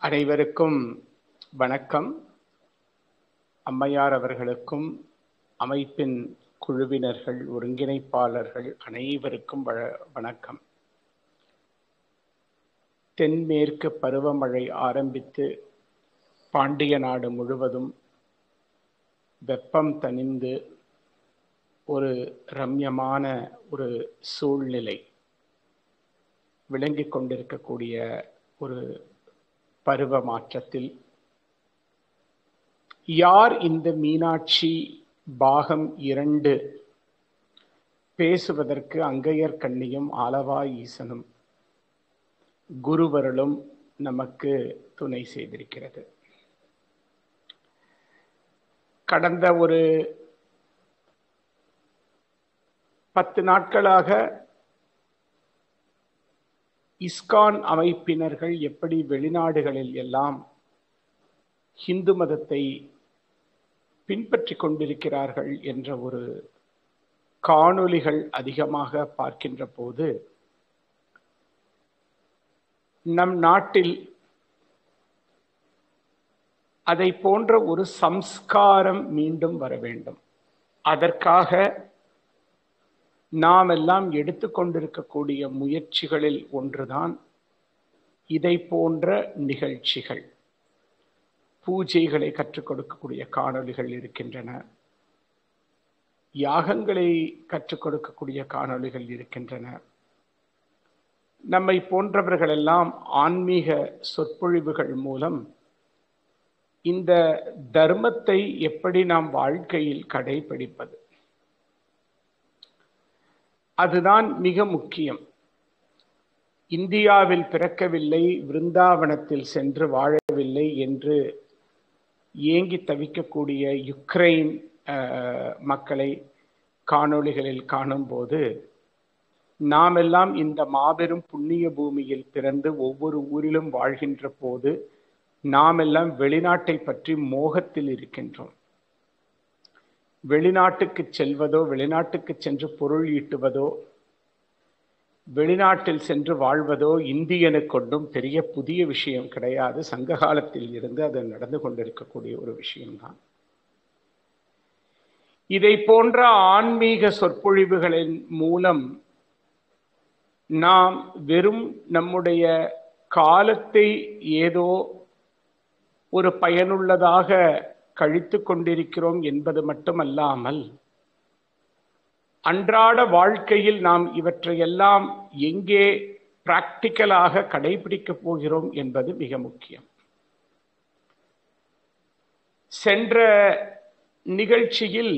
அனைவருக்கும் வணக்கம். அம்மையார் அவர்களுக்கும் அமைப்பின் குழுவினர்கள், ஒருங்கிணைப்பாளர்கள் அனைவருக்கும் வணக்கம். தென்மேற்கு பருவமழை ஆரம்பித்து பாண்டிய நாடு முழுவதும் வெப்பம் தணிந்து ஒரு ரம்யமான ஒரு சூழ்நிலை விளங்கிக் கொண்டிருக்கக்கூடிய ஒரு பருவ மாற்றத்தில் யார் இந்த மீனாட்சி பாகம் 2 பேசுவதற்கு அங்கையர் கண்ணியும் ஆலவா ஈசனும் குருவருளும் நமக்கு துணை செய்திருக்கிறது. கடந்த ஒரு 10 நாட்களாக இஸ்கான் அமைப்பினர்கள் எப்படி வெளிநாடுகளில் எல்லாம் ஹிந்து மதத்தை பின்பற்றி கொண்டிருக்கிறார்கள் என்ற ஒரு காணொளிகள் அதிகமாக பார்க்கின்ற போது நம் நாட்டில் அதை போன்ற ஒரு சம்ஸ்காரம் மீண்டும் வர வேண்டும். அதற்காக நாம் எல்லாம் எடுத்துக்கொண்டிருக்கக்கூடிய முயற்சிகளில் ஒன்றுதான் இதை போன்ற நிகழ்ச்சிகள். பூஜைகளை கற்றுக் கொடுக்கக்கூடிய காணொளிகள் இருக்கின்றன, யாகங்களை கற்றுக் கொடுக்கக்கூடிய காணொளிகள் இருக்கின்றன. நம்மை போன்றவர்கள் எல்லாம் ஆன்மீக சொற்பொழிவுகள் மூலம் இந்த தர்மத்தை எப்படி நாம் வாழ்க்கையில் கடைபிடிப்பது, அதுதான் மிக முக்கியம். இந்தியாவில் பிறக்கவில்லை, விருந்தாவனத்தில் சென்று வாழவில்லை என்று ஏங்கி தவிக்கக்கூடிய யுக்ரைன் மக்களை காணொளிகளில் காணும்போது நாம் எல்லாம் இந்த மாபெரும் புண்ணிய பூமியில் பிறந்து ஒவ்வொரு ஊரிலும் வாழ்கின்ற போது நாம் எல்லாம் வெளிநாட்டை பற்றி மோகத்தில் இருக்கின்றோம். வெளிநாட்டுக்கு செல்வதோ, வெளிநாட்டுக்கு சென்று பொருள் ஈட்டுவதோ, வெளிநாட்டில் சென்று வாழ்வதோ இந்தியனுக்கு கொண்டும் பெரிய புதிய விஷயம் கிடையாது. சங்க காலத்தில் இருந்து அது நடந்து கொண்டிருக்கக்கூடிய ஒரு விஷயம்தான். இதை போன்ற ஆன்மீக சொற்பொழிவுகளின் மூலம் நாம் வெறும் நம்முடைய காலத்தை ஏதோ ஒரு பயனுள்ளதாக கழித்து கொண்டிருக்கிறோம் என்பது மட்டுமல்லாமல் அன்றாட வாழ்க்கையில் நாம் இவற்றையெல்லாம் எங்கே பிராக்டிக்கலாக கடைபிடிக்கப் போகிறோம் என்பது மிக முக்கியம். சென்ற நிகழ்ச்சியில்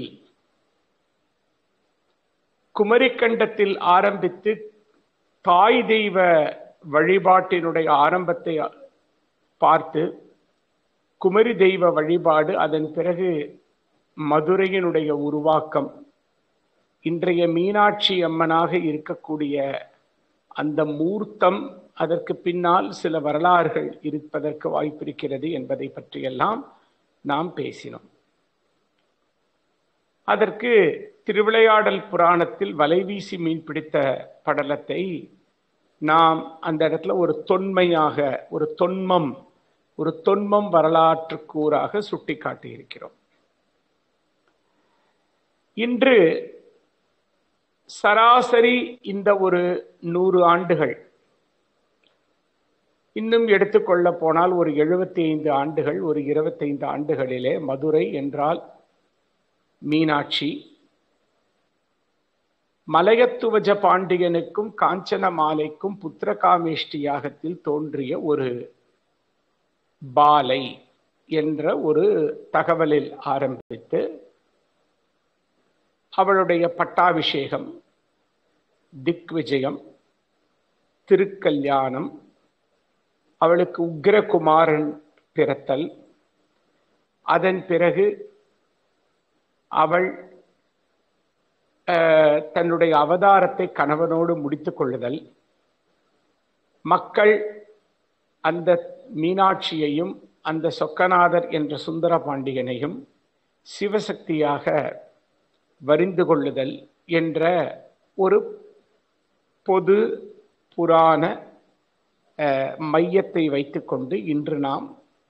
குமரிக்கண்டத்தில் ஆரம்பித்து தாய் தெய்வ வழிபாட்டினுடைய ஆரம்பத்தை பார்த்து, குமரி தெய்வ வழிபாடு, அதன் பிறகு மதுரையினுடைய உருவாக்கம், இன்றைய மீனாட்சி அம்மனாக இருக்கக்கூடிய அந்த மூர்த்தம், அதற்கு பின்னால் சில வரலாறுகள் இருப்பதற்கு வாய்ப்பிருக்கிறது என்பதை பற்றியெல்லாம் நாம் பேசினோம். அதற்கு திருவிளையாடல் புராணத்தில் வலைவீசி மீன் பிடித்த படலத்தை நாம் அந்த இடத்துல ஒரு தொன்மையாக, ஒரு தொன்மம் வரலாற்று கூறாக சுட்டி காட்டியிருக்கிறோம். இன்று சராசரி இந்த ஒரு 100 ஆண்டுகள், இன்னும் எடுத்துக்கொள்ள போனால் ஒரு 75 ஆண்டுகள், ஒரு 25 ஆண்டுகளிலே மதுரை என்றால் மீனாட்சி, மலையத்துவஜ பாண்டியனுக்கும் காஞ்சன மாலைக்கும் புத்திரகாமேஷ்டி யாகத்தில் தோன்றிய ஒரு பாலை என்ற ஒரு தகவலில் ஆரம்பித்து அவளுடைய பட்டாபிஷேகம், திக்விஜயம், திருக்கல்யாணம், அவளுக்கு உக்கிரகுமாரன் பிறத்தல், அதன் பிறகு அவள் தன்னுடைய அவதாரத்தை கணவனோடு முடித்துக் கொள்ளுதல், மக்கள் அந்த மீனாட்சியையும் அந்த சொக்கநாதர் என்ற சுந்தர பாண்டியனையும் சிவசக்தியாக வரிந்து கொள்ளுதல் என்ற ஒரு பொது புராண மையத்தை வைத்துக்கொண்டு இன்று நாம்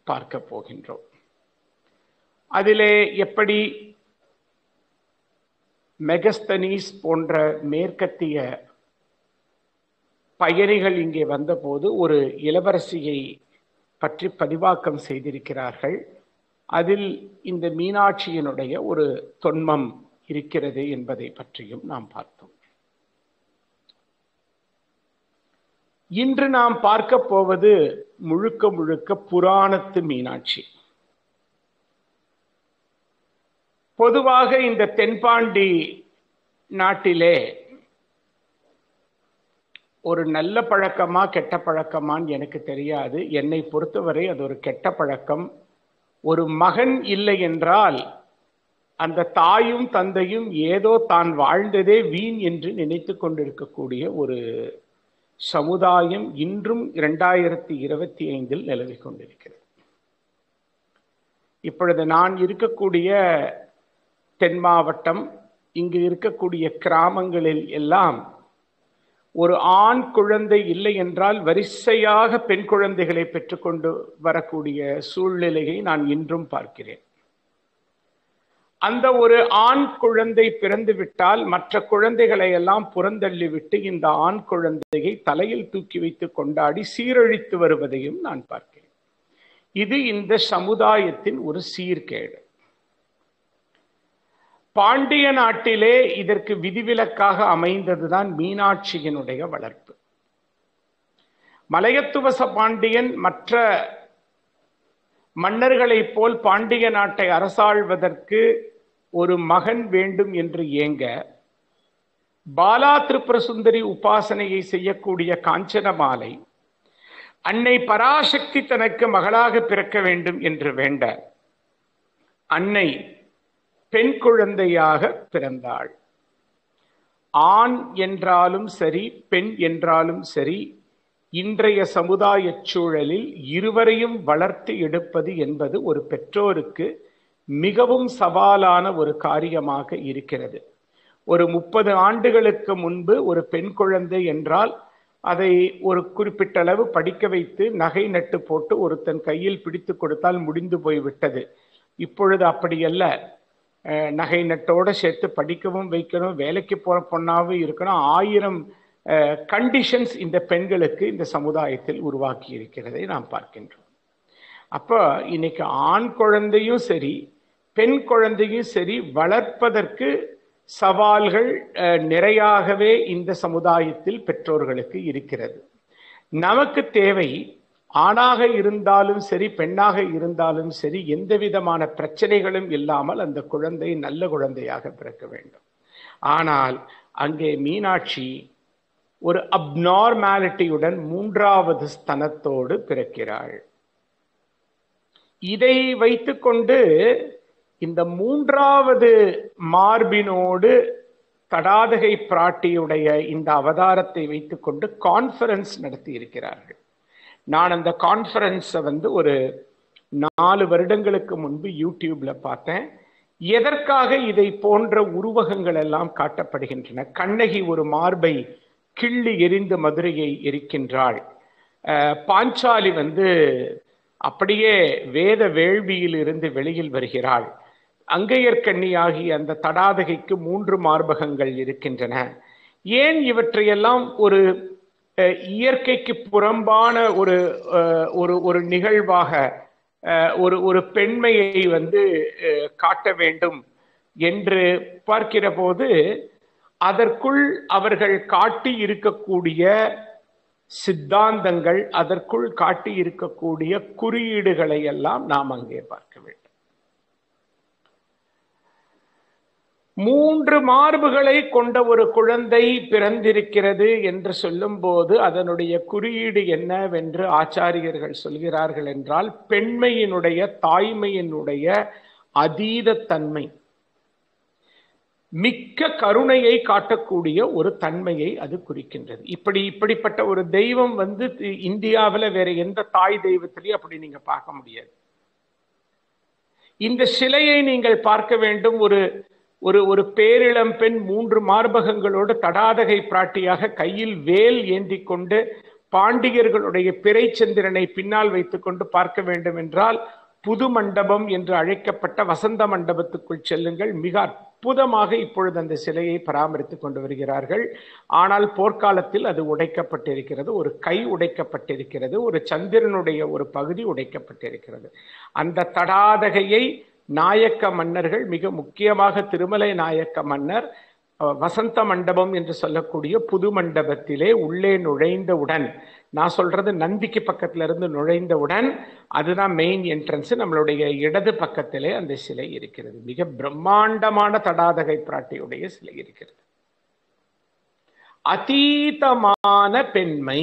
பார்க்க போகின்றோம். அதிலே எப்படி மெகஸ்தனீஸ் போன்ற மேற்கத்திய பயணிகள் இங்கே வந்தபோது ஒரு இளவரசியை பற்றி பதிவாக்கம் செய்திருக்கிறார்கள். அதில் இந்த மீனாட்சியினுடைய ஒரு தொன்மம் இருக்கிறது என்பதை பற்றியும் நாம் பார்த்தோம். இன்று நாம் பார்க்க போவது முழுக்க முழுக்க புராணத்து மீனாட்சி. பொதுவாக இந்த தென்பாண்டி நாட்டிலே ஒரு நல்ல பழக்கமா கெட்ட பழக்கமான்னு எனக்கு தெரியாது. என்னை பொறுத்தவரை அது ஒரு கெட்ட பழக்கம். ஒரு மகன் இல்லை என்றால் அந்த தாயும் தந்தையும் ஏதோ தான் வாழ்ந்ததே வீண் என்று நினைத்து கொண்டிருக்கக்கூடிய ஒரு சமுதாயம் இன்றும் 2025 நிலவிக் கொண்டிருக்கிறது. இப்பொழுது நான் இருக்கக்கூடிய தென் மாவட்டம், இங்கு இருக்கக்கூடிய கிராமங்களில் எல்லாம் ஒரு ஆண் குழந்தை இல்லை என்றால் வரிசையாக பெண் குழந்தைகளை பெற்றுக்கொண்டு வரக்கூடிய சூழ்நிலையை நான் இன்றும் பார்க்கிறேன். அந்த ஒரு ஆண் குழந்தை பிறந்து விட்டால் மற்ற குழந்தைகளை எல்லாம் புறந்தள்ளிவிட்டு இந்த ஆண் குழந்தையை தலையில் தூக்கி வைத்து கொண்டாடி சீரழித்து வருவதையும் நான் பார்க்கிறேன். இது இந்த சமுதாயத்தின் ஒரு சீர்கேடு. பாண்டிய நாட்டிலே இதற்கு விதிவிலக்காக அமைந்ததுதான் மீனாட்சியினுடைய வளர்ப்பு. மலையத்துவச பாண்டியன் மற்ற மன்னர்களைப் போல் பாண்டிய நாட்டை அரசாள்வதற்கு ஒரு மகன் வேண்டும் என்று ஏங்க பாலா திரிபுர சுந்தரி உபாசனையை செய்யக்கூடிய காஞ்சனமாலை அன்னை பராசக்தி தனக்கு மகளாக பிறக்க வேண்டும் என்று வேண்ட அன்னை பெண் குழந்தையாக பிறந்தாள். ஆண் என்றாலும் சரி பெண் என்றாலும் சரி, இன்றைய சமுதாய சூழலில் இருவரையும் வளர்த்து எடுப்பது என்பது ஒரு பெற்றோருக்கு மிகவும் சவாலான ஒரு காரியமாக இருக்கிறது. ஒரு 30 ஆண்டுகளுக்கு முன்பு ஒரு பெண் குழந்தை என்றால் அதை ஒரு குறிப்பிட்ட அளவு படிக்க வைத்து நகை நட்டு போட்டு ஒருத்தன் கையில் பிடித்து கொடுத்தால் முடிந்து போய்விட்டது. இப்பொழுது அப்படியல்ல. நகை நட்டோடு சேர்த்து படிக்கவும் வைக்கணும், வேலைக்கு போற பொண்ணாவும் இருக்கணும். 1000 கண்டிஷன்ஸ் இந்த பெண்களுக்கு இந்த சமுதாயத்தில் உருவாக்கி இருக்கிறதை நாம் பார்க்கின்றோம். அப்போ இன்னைக்கு ஆண் குழந்தையும் சரி பெண் குழந்தையும் சரி வளர்ப்பதற்கு சவால்கள் நிறையாகவே இந்த சமுதாயத்தில் பெற்றோர்களுக்கு இருக்கிறது. நமக்கு தேவை ஆணாக இருந்தாலும் சரி பெண்ணாக இருந்தாலும் சரி எந்த விதமான பிரச்சனைகளும் இல்லாமல் அந்த குழந்தை நல்ல குழந்தையாக பிறக்க வேண்டும். ஆனால் அங்கே மீனாட்சி ஒரு அப்நார்மாலிட்டியுடன் 3வது ஸ்தனத்தோடு பிறக்கிறாள். இதை வைத்துக்கொண்டு இந்த 3வது மார்பினோடு தடாதகை பிராட்டியுடைய இந்த அவதாரத்தை வைத்துக்கொண்டு கான்ஃபரன்ஸ் நடத்தி இருக்கிறார்கள். நான் அந்த கான்ஃபரன்ஸை ஒரு 4 வருடங்களுக்கு முன்பு யூடியூப்ல பார்த்தேன். எதற்காக இதை போன்ற உருவகங்கள் எல்லாம் காட்டப்படுகின்றன? கண்ணகி ஒரு மார்பை கிள்ளி எரிந்து மதுரையை எரிக்கின்றாள். பாஞ்சாலி அப்படியே வேத வேள்வியில் இருந்து வெளியில் வருகிறாள். அங்கையர்கண்ணியாகிய அந்த தடாதகைக்கு 3 மார்பகங்கள் இருக்கின்றன. ஏன் இவற்றையெல்லாம் ஒரு இயற்கைக்கு புறம்பான ஒரு நிகழ்வாக ஒரு பெண்மையை காட்ட வேண்டும் என்று பார்க்கிற போது அதற்குள் அவர்கள் காட்டி இருக்கக்கூடிய சித்தாந்தங்கள், அதற்குள் காட்டி இருக்கக்கூடிய குறியீடுகளை எல்லாம் நாம் அங்கே பார்க்க வேண்டும். 3 மார்புகளை கொண்ட ஒரு குழந்தை பிறந்திருக்கிறது என்று சொல்லும் போது அதனுடைய குறியீடு என்னவென்று ஆச்சாரியர்கள் சொல்கிறார்கள் என்றால், பெண்மையினுடைய தாய்மையினுடைய அதீத தன்மை, மிக்க கருணையை காட்டக்கூடிய ஒரு தன்மையை அது குறிக்கின்றது. இப்படிப்பட்ட ஒரு தெய்வம் இந்தியாவில் வேற எந்த தாய் தெய்வத்திலையும் அப்படி நீங்க பார்க்க முடியாது. இந்த சிலையை நீங்கள் பார்க்க வேண்டும். ஒரு பேரிளம் பெண் 3 மார்பகங்களோடு தடாதகை பிராட்டியாக கையில் வேல் ஏந்தி கொண்டு பாண்டியர்களுடைய பிறைச்சந்திரனை பின்னால் வைத்துக்கொண்டு பார்க்க வேண்டும் என்றால் புது மண்டபம் என்று அழைக்கப்பட்ட வசந்த மண்டபத்துக்குள் செல்லுங்கள். மிக அற்புதமாக இப்பொழுது அந்த சிலையை பராமரித்துக் கொண்டு வருகிறார்கள். ஆனால் போர்க்காலத்தில் அது உடைக்கப்பட்டிருக்கிறது. ஒரு கை உடைக்கப்பட்டிருக்கிறது. ஒரு சந்திரனுடைய ஒரு பகுதி உடைக்கப்பட்டிருக்கிறது. அந்த தடாதகையை நாயக்க மன்னர்கள், மிக முக்கியமாக திருமலை நாயக்க மன்னர், வசந்த மண்டபம் என்று சொல்லக்கூடிய புது மண்டபத்திலே உள்ளே நுழைந்தவுடன், நான் சொல்றது நந்திக்கு பக்கத்துல இருந்து நுழைந்தவுடன், அதுதான் மெயின் என்ட்ரன்ஸ், நம்மளுடைய இடது பக்கத்திலே அந்த சிலை இருக்கிறது. மிக பிரம்மாண்டமான தடாதகை பிராட்டியுடைய சிலை இருக்கிறது. அதீதமான பெண்மை,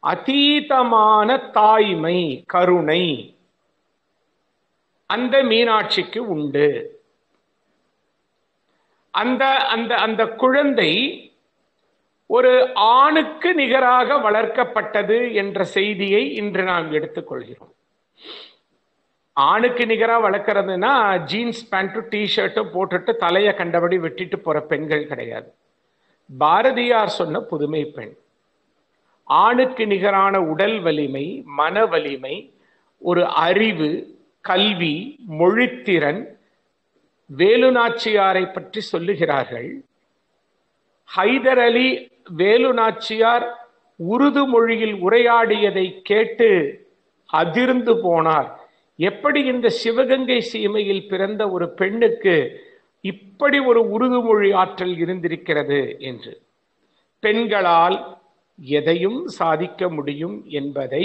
அதீதமான தாய்மை, கருணை அந்த மீனாட்சிக்கு உண்டு. அந்த அந்த அந்த குழந்தை ஒரு ஆணுக்கு நிகராக வளர்க்கப்பட்டது என்ற செய்தியை இன்று நாம் எடுத்துக்கொள்கிறோம். ஆணுக்கு நிகராக வளர்க்கறதுன்னா ஜீன்ஸ் பேண்ட்டும் டிஷர்ட்டும் போட்டுட்டு தலையை கண்டபடி வெட்டிட்டு போற பெண்கள் கிடையாது. பாரதியார் சொன்ன புதுமை பெண். ஆணுக்கு நிகரான உடல் வலிமை, மன வலிமை, ஒரு அறிவு, கல்வி, மொழித்திறன். வேலுநாச்சியாரை பற்றி சொல்லுகிறார்கள். ஹைதர் அலி வேலுநாச்சியார் உருது மொழியில் உரையாடியதை கேட்டு அதிர்ந்து போனார். எப்படி இந்த சிவகங்கை சீமையில் பிறந்த ஒரு பெண்ணுக்கு இப்படி ஒரு உருது மொழி ஆற்றல் இருந்திருக்கிறது என்று. பெண்களால் எதையும் சாதிக்க முடியும் என்பதை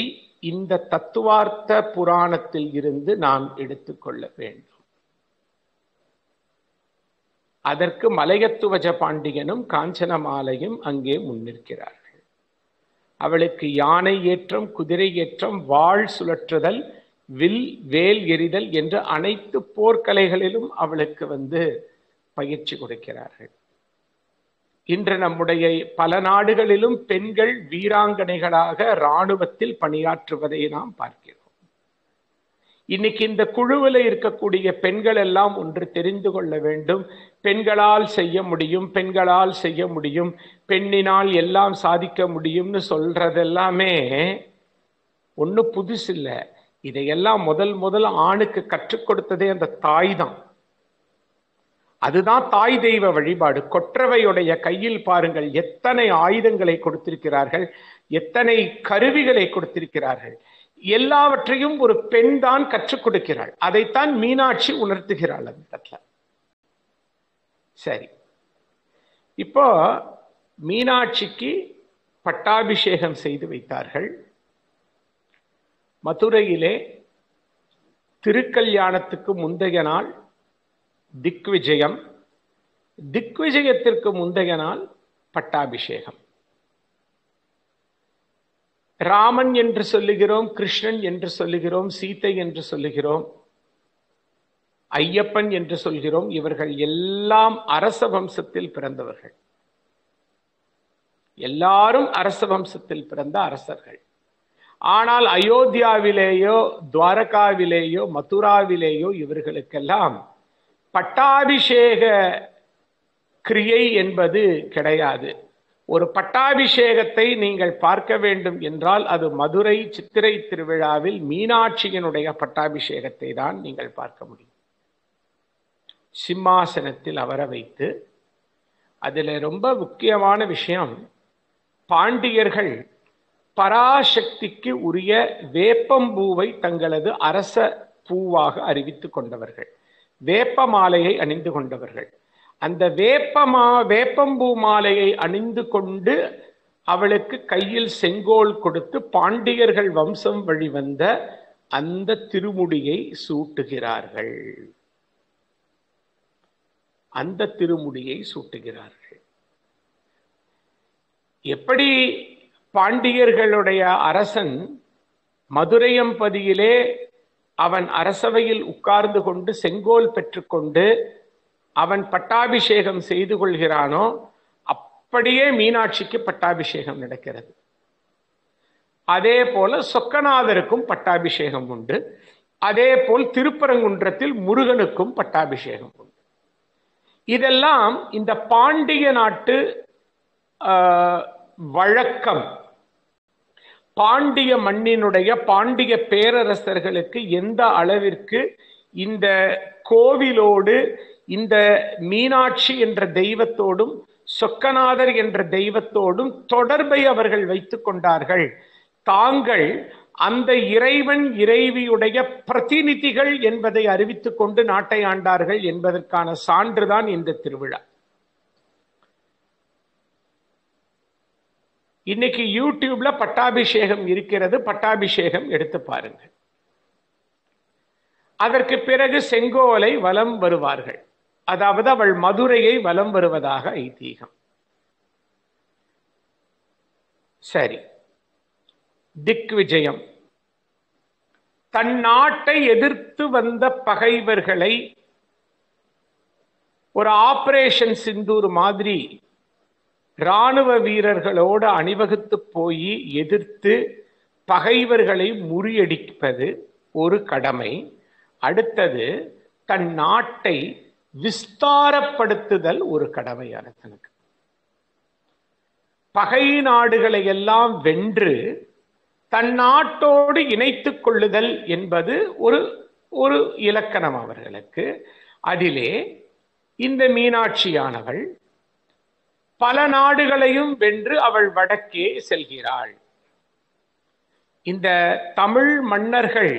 இந்த தத்துவார்த்த புராணத்தில் இருந்து நாம் எடுத்துக்கொள்ள வேண்டும். அதற்கு மலையத்துவஜ பாண்டியனும் காஞ்சனமாலையும் அங்கே முன்னிற்கிறார்கள். அவளுக்கு யானை ஏற்றம், குதிரை ஏற்றம், வாள் சுழற்றுதல், வில் வேல் எறிதல் என்று அனைத்து போர்க்கலைகளிலும் அவளுக்கு பயிற்சி கொடுக்கிறார்கள். இன்று நம்முடைய பல நாடுகளிலும் பெண்கள் வீராங்கனைகளாக இராணுவத்தில் பணியாற்றுவதை நாம் பார்க்கிறோம். இன்னைக்கு இந்த குழுவில் இருக்கக்கூடிய பெண்கள் எல்லாம் ஒன்று தெரிந்து கொள்ள வேண்டும். பெண்களால் செய்ய முடியும், பெண்களால் செய்ய முடியும், பெண்ணினால் எல்லாம் சாதிக்க முடியும்னு சொல்றதெல்லாமே ஒண்ணு புதுசு இல்லை. இதையெல்லாம் முதல் ஆணுக்கு கற்றுக் கொடுத்ததே அந்த தாய் தான். அதுதான் தாய் தெய்வ வழிபாடு. கொற்றவையுடைய கையில் பாருங்கள், எத்தனை ஆயுதங்களை கொடுத்திருக்கிறார்கள், எத்தனை கருவிகளை கொடுத்திருக்கிறார்கள். எல்லாவற்றையும் ஒரு பெண் தான் கற்றுக் கொடுக்கிறாள். அதைத்தான் மீனாட்சி உணர்த்துகிறாள் அந்த இடத்துல. சரி, இப்போ மீனாட்சிக்கு பட்டாபிஷேகம் செய்து வைத்தார்கள். மதுரையிலே திருக்கல்யாணத்துக்கு முந்தைய நாள் திக்விஜயம், திக்விஜயத்திற்கு முந்தைய நாள் பட்டாபிஷேகம். ராமன் என்று சொல்லுகிறோம், கிருஷ்ணன் என்று சொல்லுகிறோம், சீதை என்று சொல்லுகிறோம், ஐயப்பன் என்று சொல்கிறோம். இவர்கள் எல்லாம் அரச வம்சத்தில் பிறந்தவர்கள். எல்லாரும் அரச வம்சத்தில் பிறந்த அரசர்கள். ஆனால் அயோத்தியாவிலேயோ துவாரகாவிலேயோ மதுராவிலேயோ இவர்களுக்கெல்லாம் பட்டாபிஷேக கிரியை என்பது கிடையாது. ஒரு பட்டாபிஷேகத்தை நீங்கள் பார்க்க வேண்டும் என்றால் அது மதுரை சித்திரை திருவிழாவில் மீனாட்சியினுடைய பட்டாபிஷேகத்தை தான் நீங்கள் பார்க்க முடியும். சிம்மாசனத்தில் அமர வைத்து, அதில் ரொம்ப முக்கியமான விஷயம், பாண்டியர்கள் பராசக்திக்கு உரிய வேப்பம்பூவை தங்களது அரச பூவாக அறிவித்துக் கொண்டவர்கள், வேப்ப மாலையை அணிந்து கொண்டவர்கள். அந்த வேப்பம்பூ மாலையை அணிந்து கொண்டு அவளுக்கு கையில் செங்கோல் கொடுத்து பாண்டியர்கள் வம்சம் வழிவந்த அந்த திருமுடியை சூட்டுகிறார்கள். அந்த திருமுடியை சூட்டுகிறார்கள். எப்படி பாண்டியர்களுடைய அரசன் மதுரையம்பதியிலே அவன் அரசவையில் உட்கார்ந்து கொண்டு செங்கோல் பெற்றுக்கொண்டு அவன் பட்டாபிஷேகம் செய்து கொள்கிறானோ, அப்படியே மீனாட்சிக்கு பட்டாபிஷேகம் நடக்கிறது. அதே போல சொக்கநாதருக்கும் பட்டாபிஷேகம் உண்டு. அதே போல் திருப்பரங்குன்றத்தில் முருகனுக்கும் பட்டாபிஷேகம் உண்டு. இதெல்லாம் இந்த பாண்டிய நாட்டு வழக்கம் பாண்டிய மண்ணினுடைய பாண்டிய பேரரசர்களுக்கு எந்த அளவிற்கு இந்த கோவிலோடு இந்த மீனாட்சி என்ற தெய்வத்தோடும் சொக்கநாதர் என்ற தெய்வத்தோடும் தொடர்பை அவர்கள் வைத்துக் கொண்டார்கள். தாங்கள் அந்த இறைவன் இறைவியுடைய பிரதிநிதிகள் என்பதை அறிவித்துக் கொண்டு நாட்டை ஆண்டார்கள் என்பதற்கான சான்றுதான் இந்த திருவிழா. இன்னைக்கு யூடியூப்ல பட்டாபிஷேகம் இருக்கிறது, பட்டாபிஷேகம் எடுத்து பாருங்க. அதற்கு பிறகு செங்கோலை வலம் வருவார்கள், அதாவது அவள் மதுரையை வலம் வருவதாக ஐதீகம். சரி, திக்விஜயம். தன் நாட்டை எதிர்த்து வந்த பகைவர்களை ஒரு ஆபரேஷன் சிந்தூர் மாதிரி இராணுவ வீரர்களோடு அணிவகுத்து போய் எதிர்த்து பகைவர்களை முறியடிப்பது ஒரு கடமை. அடுத்தது தன் நாட்டை விஸ்தாரப்படுத்துதல் ஒரு கடமையான தனக்கு. பகை நாடுகளை எல்லாம் வென்று தன் நாட்டோடு இணைத்துக் கொள்ளுதல் என்பது ஒரு இலக்கணம் அவர்களுக்கு. அதிலே இந்த மீனாட்சியானவள் பல நாடுகளையும் வென்று அவள் வடக்கே செல்கிறாள். இந்த தமிழ் மன்னர்கள்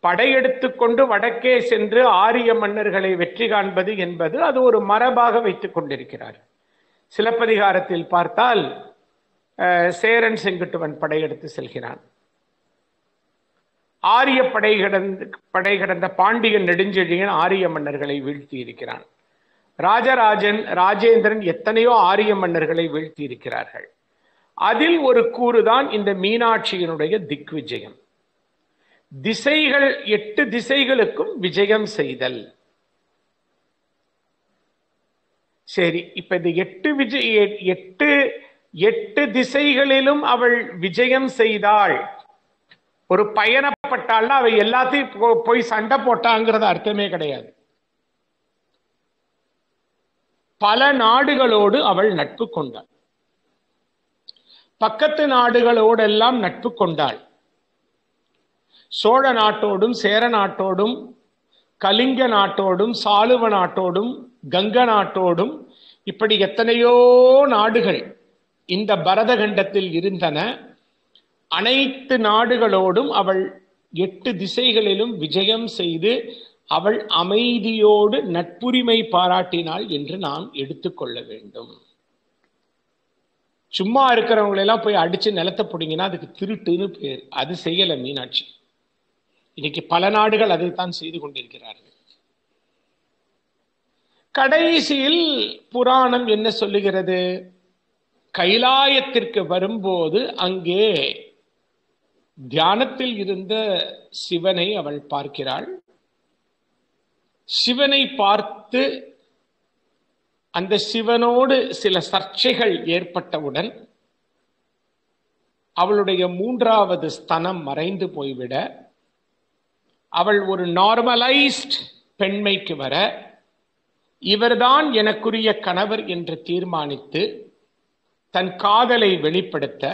படையெடுத்துக் கொண்டு வடக்கே சென்று ஆரிய மன்னர்களை வெற்றி காண்பது என்பது அது ஒரு மரபாக வைத்துக் கொண்டிருக்கிறார். சிலப்பதிகாரத்தில் பார்த்தால் சேரன் செங்குட்டுவன் படையெடுத்து செல்கிறான். ஆரிய படை கடந்த பாண்டியன் நெடுஞ்செழியன் ஆரிய மன்னர்களை வீழ்த்தி இருக்கிறான். ராஜேந்திரன் எத்தனையோ ஆரிய மன்னர்களை வீழ்த்தி இருக்கிறார்கள். அதில் ஒரு கூறுதான் இந்த மீனாட்சியினுடைய திக்விஜயம். திசைகள் 8 திசைகளுக்கும் விஜயம் செய்தல். சரி, இப்ப இந்த 8 திசைகளிலும் அவள் விஜயம் செய்தாள், ஒரு பயணப்பட்டாள்னா அவ எல்லாத்தையும் போய் சண்டை போட்டாங்கிறது அர்த்தமே கிடையாது. பல நாடுகளோடு அவள் நட்பு கொண்டாள். பக்கத்து நாடுகளோடெல்லாம் நட்பு கொண்டாள். சோழ நாட்டோடும் சேர நாட்டோடும் கலிங்க நாட்டோடும் சாளுவ நாட்டோடும் கங்க நாட்டோடும் இப்படி எத்தனையோ நாடுகள் இந்த பரதகண்டத்தில் இருந்தன. அனைத்து நாடுகளோடும் அவள் 8 திசைகளிலும் விஜயம் செய்து அவள் அமைதியோடு நட்புரிமை பாராட்டினாள் என்று நாம் எடுத்துக்கொள்ள வேண்டும். சும்மா இருக்கிறவங்களெல்லாம் போய் அடிச்சு நிலத்தை பிடிங்கன்னா அதுக்கு திருட்டுன்னு பேர். அது செய்யல மீனாட்சி. இன்னைக்கு பல நாடுகள் அதைத்தான் செய்து கொண்டிருக்கிறார்கள். கடைசியில் புராணம் என்ன சொல்லுகிறது? கைலாயத்திற்கு வரும்போது அங்கே தியானத்தில் இருந்த சிவனை அவள் பார்க்கிறாள். சிவனை பார்த்து அந்த சிவனோடு சில சர்ச்சைகள் ஏற்பட்டவுடன் அவளுடைய 3வது ஸ்தனம் மறைந்து போய்விட அவள் ஒரு நார்மலைஸ்ட் பெண்மைக்கு வர இவர்தான் எனக்குரிய கணவர் என்று தீர்மானித்து தன் காதலை வெளிப்படுத்த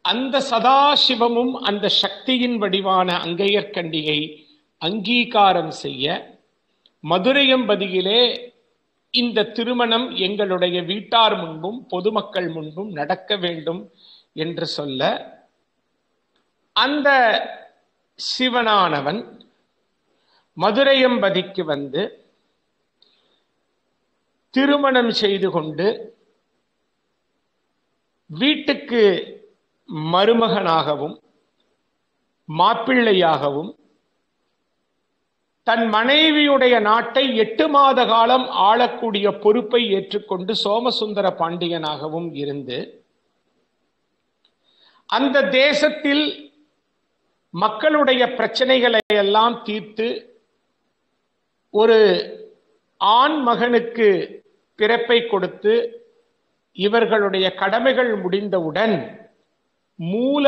அந்த சதாசிவமும் அந்த சக்தியின் வடிவான அங்கையர்கண்டியை அங்கீகாரம் செய்ய மதுரையம்பதியிலே இந்த திருமணம் எங்களுடைய வீட்டார் முன்பும் பொதுமக்கள் முன்பும் நடக்க வேண்டும் என்று சொல்ல அந்த சிவனானவன் மதுரையம்பதிக்கு வந்து திருமணம் செய்து கொண்டு வீட்டுக்கு மருமகனாகவும் மாப்பிள்ளையாகவும் தன் மனைவியுடைய நாட்டை 8 மாத காலம் ஆளக்கூடிய பொறுப்பை ஏற்றுக்கொண்டு சோமசுந்தர பாண்டியனாகவும் இருந்து அந்த தேசத்தில் மக்களுடைய பிரச்சனைகளை எல்லாம் தீர்த்து ஒரு ஆண் மகனுக்கு பிறப்பை கொடுத்து இவர்களுடைய கடமைகள் முடிந்தவுடன் மூல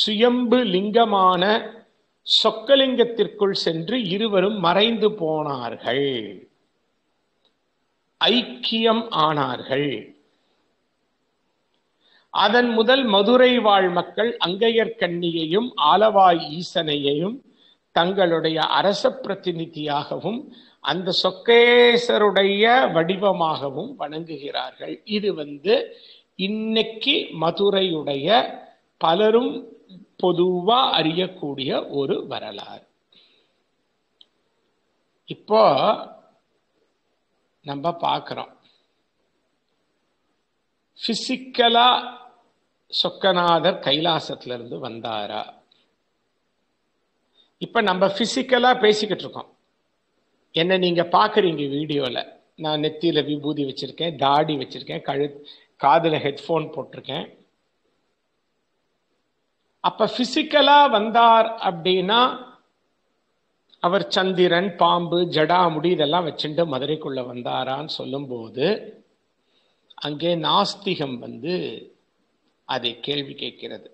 சுயம்பு லிங்கமான சொக்கலிங்கத்திற்குள் சென்று இருவரும் மறைந்து போனார்கள், ஐக்கியம் ஆனார்கள். அதன் முதல் மதுரை வாழ் மக்கள் அங்கையர்கண்ணியையும் ஆலவாய் ஈசனையையும் தங்களுடைய அரச பிரதிநிதியாகவும் அந்த சொக்கேசருடைய வடிவமாகவும் வணங்குகிறார்கள். இது இன்னைக்கு மதுரையுடைய பலரும் பொதுவா அறியக்கூடிய ஒரு வரலாறு. இப்போ நம்ம பார்க்கிறோம், பிசிக்கலா சொக்கநாதர் கைலாசத்துல இருந்து வந்தாரா? இப்ப நம்ம பிசிக்கலா பேசிக்கிட்டு இருக்கோம். என்ன நீங்க பாக்குறீங்க வீடியோல, நான் நெத்தியில விபூதி வச்சிருக்கேன், தாடி வச்சிருக்கேன், காதுல ஹெட்போன் போட்டிருக்கேன். அப்ப பிசிக்கலா வந்தார் அப்படின்னா அவர் சந்திரன், பாம்பு, ஜடாமுடி இதெல்லாம் வச்சுட்டு மதுரைக்குள்ள வந்தாரான்னு சொல்லும் போது அங்கே நாஸ்திகம் அதை கேள்வி கேட்கிறது.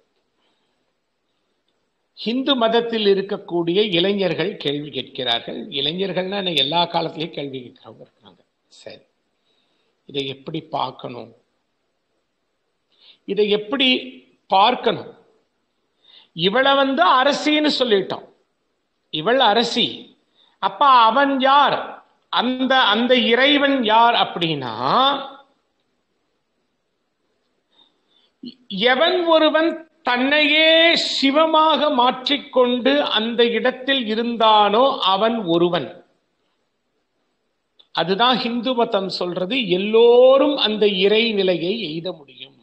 ஹிந்து மதத்தில் இருக்கக்கூடிய இளைஞர்கள் கேள்வி கேட்கிறார்கள். இளைஞர்கள்னா எல்லா காலத்திலையும் கேள்வி கேட்கிறவங்க இருக்காங்க. சரி, இதை எப்படி பார்க்கணும்? இதை எப்படி பார்க்கணும்? இவளை அரசின்னு சொல்லிட்டோம், இவள் அரசி. அப்ப அவன் யார்? அந்த இறைவன் யார் அப்படின்னா, எவன் ஒருவன் தன்னையே சிவமாக மாற்றிக்கொண்டு அந்த இடத்தில் இருந்தானோ அவன் ஒருவன். அதுதான் ஹிந்து மதம் சொல்றது, எல்லோரும் அந்த இறை நிலையை எய்த முடியும்.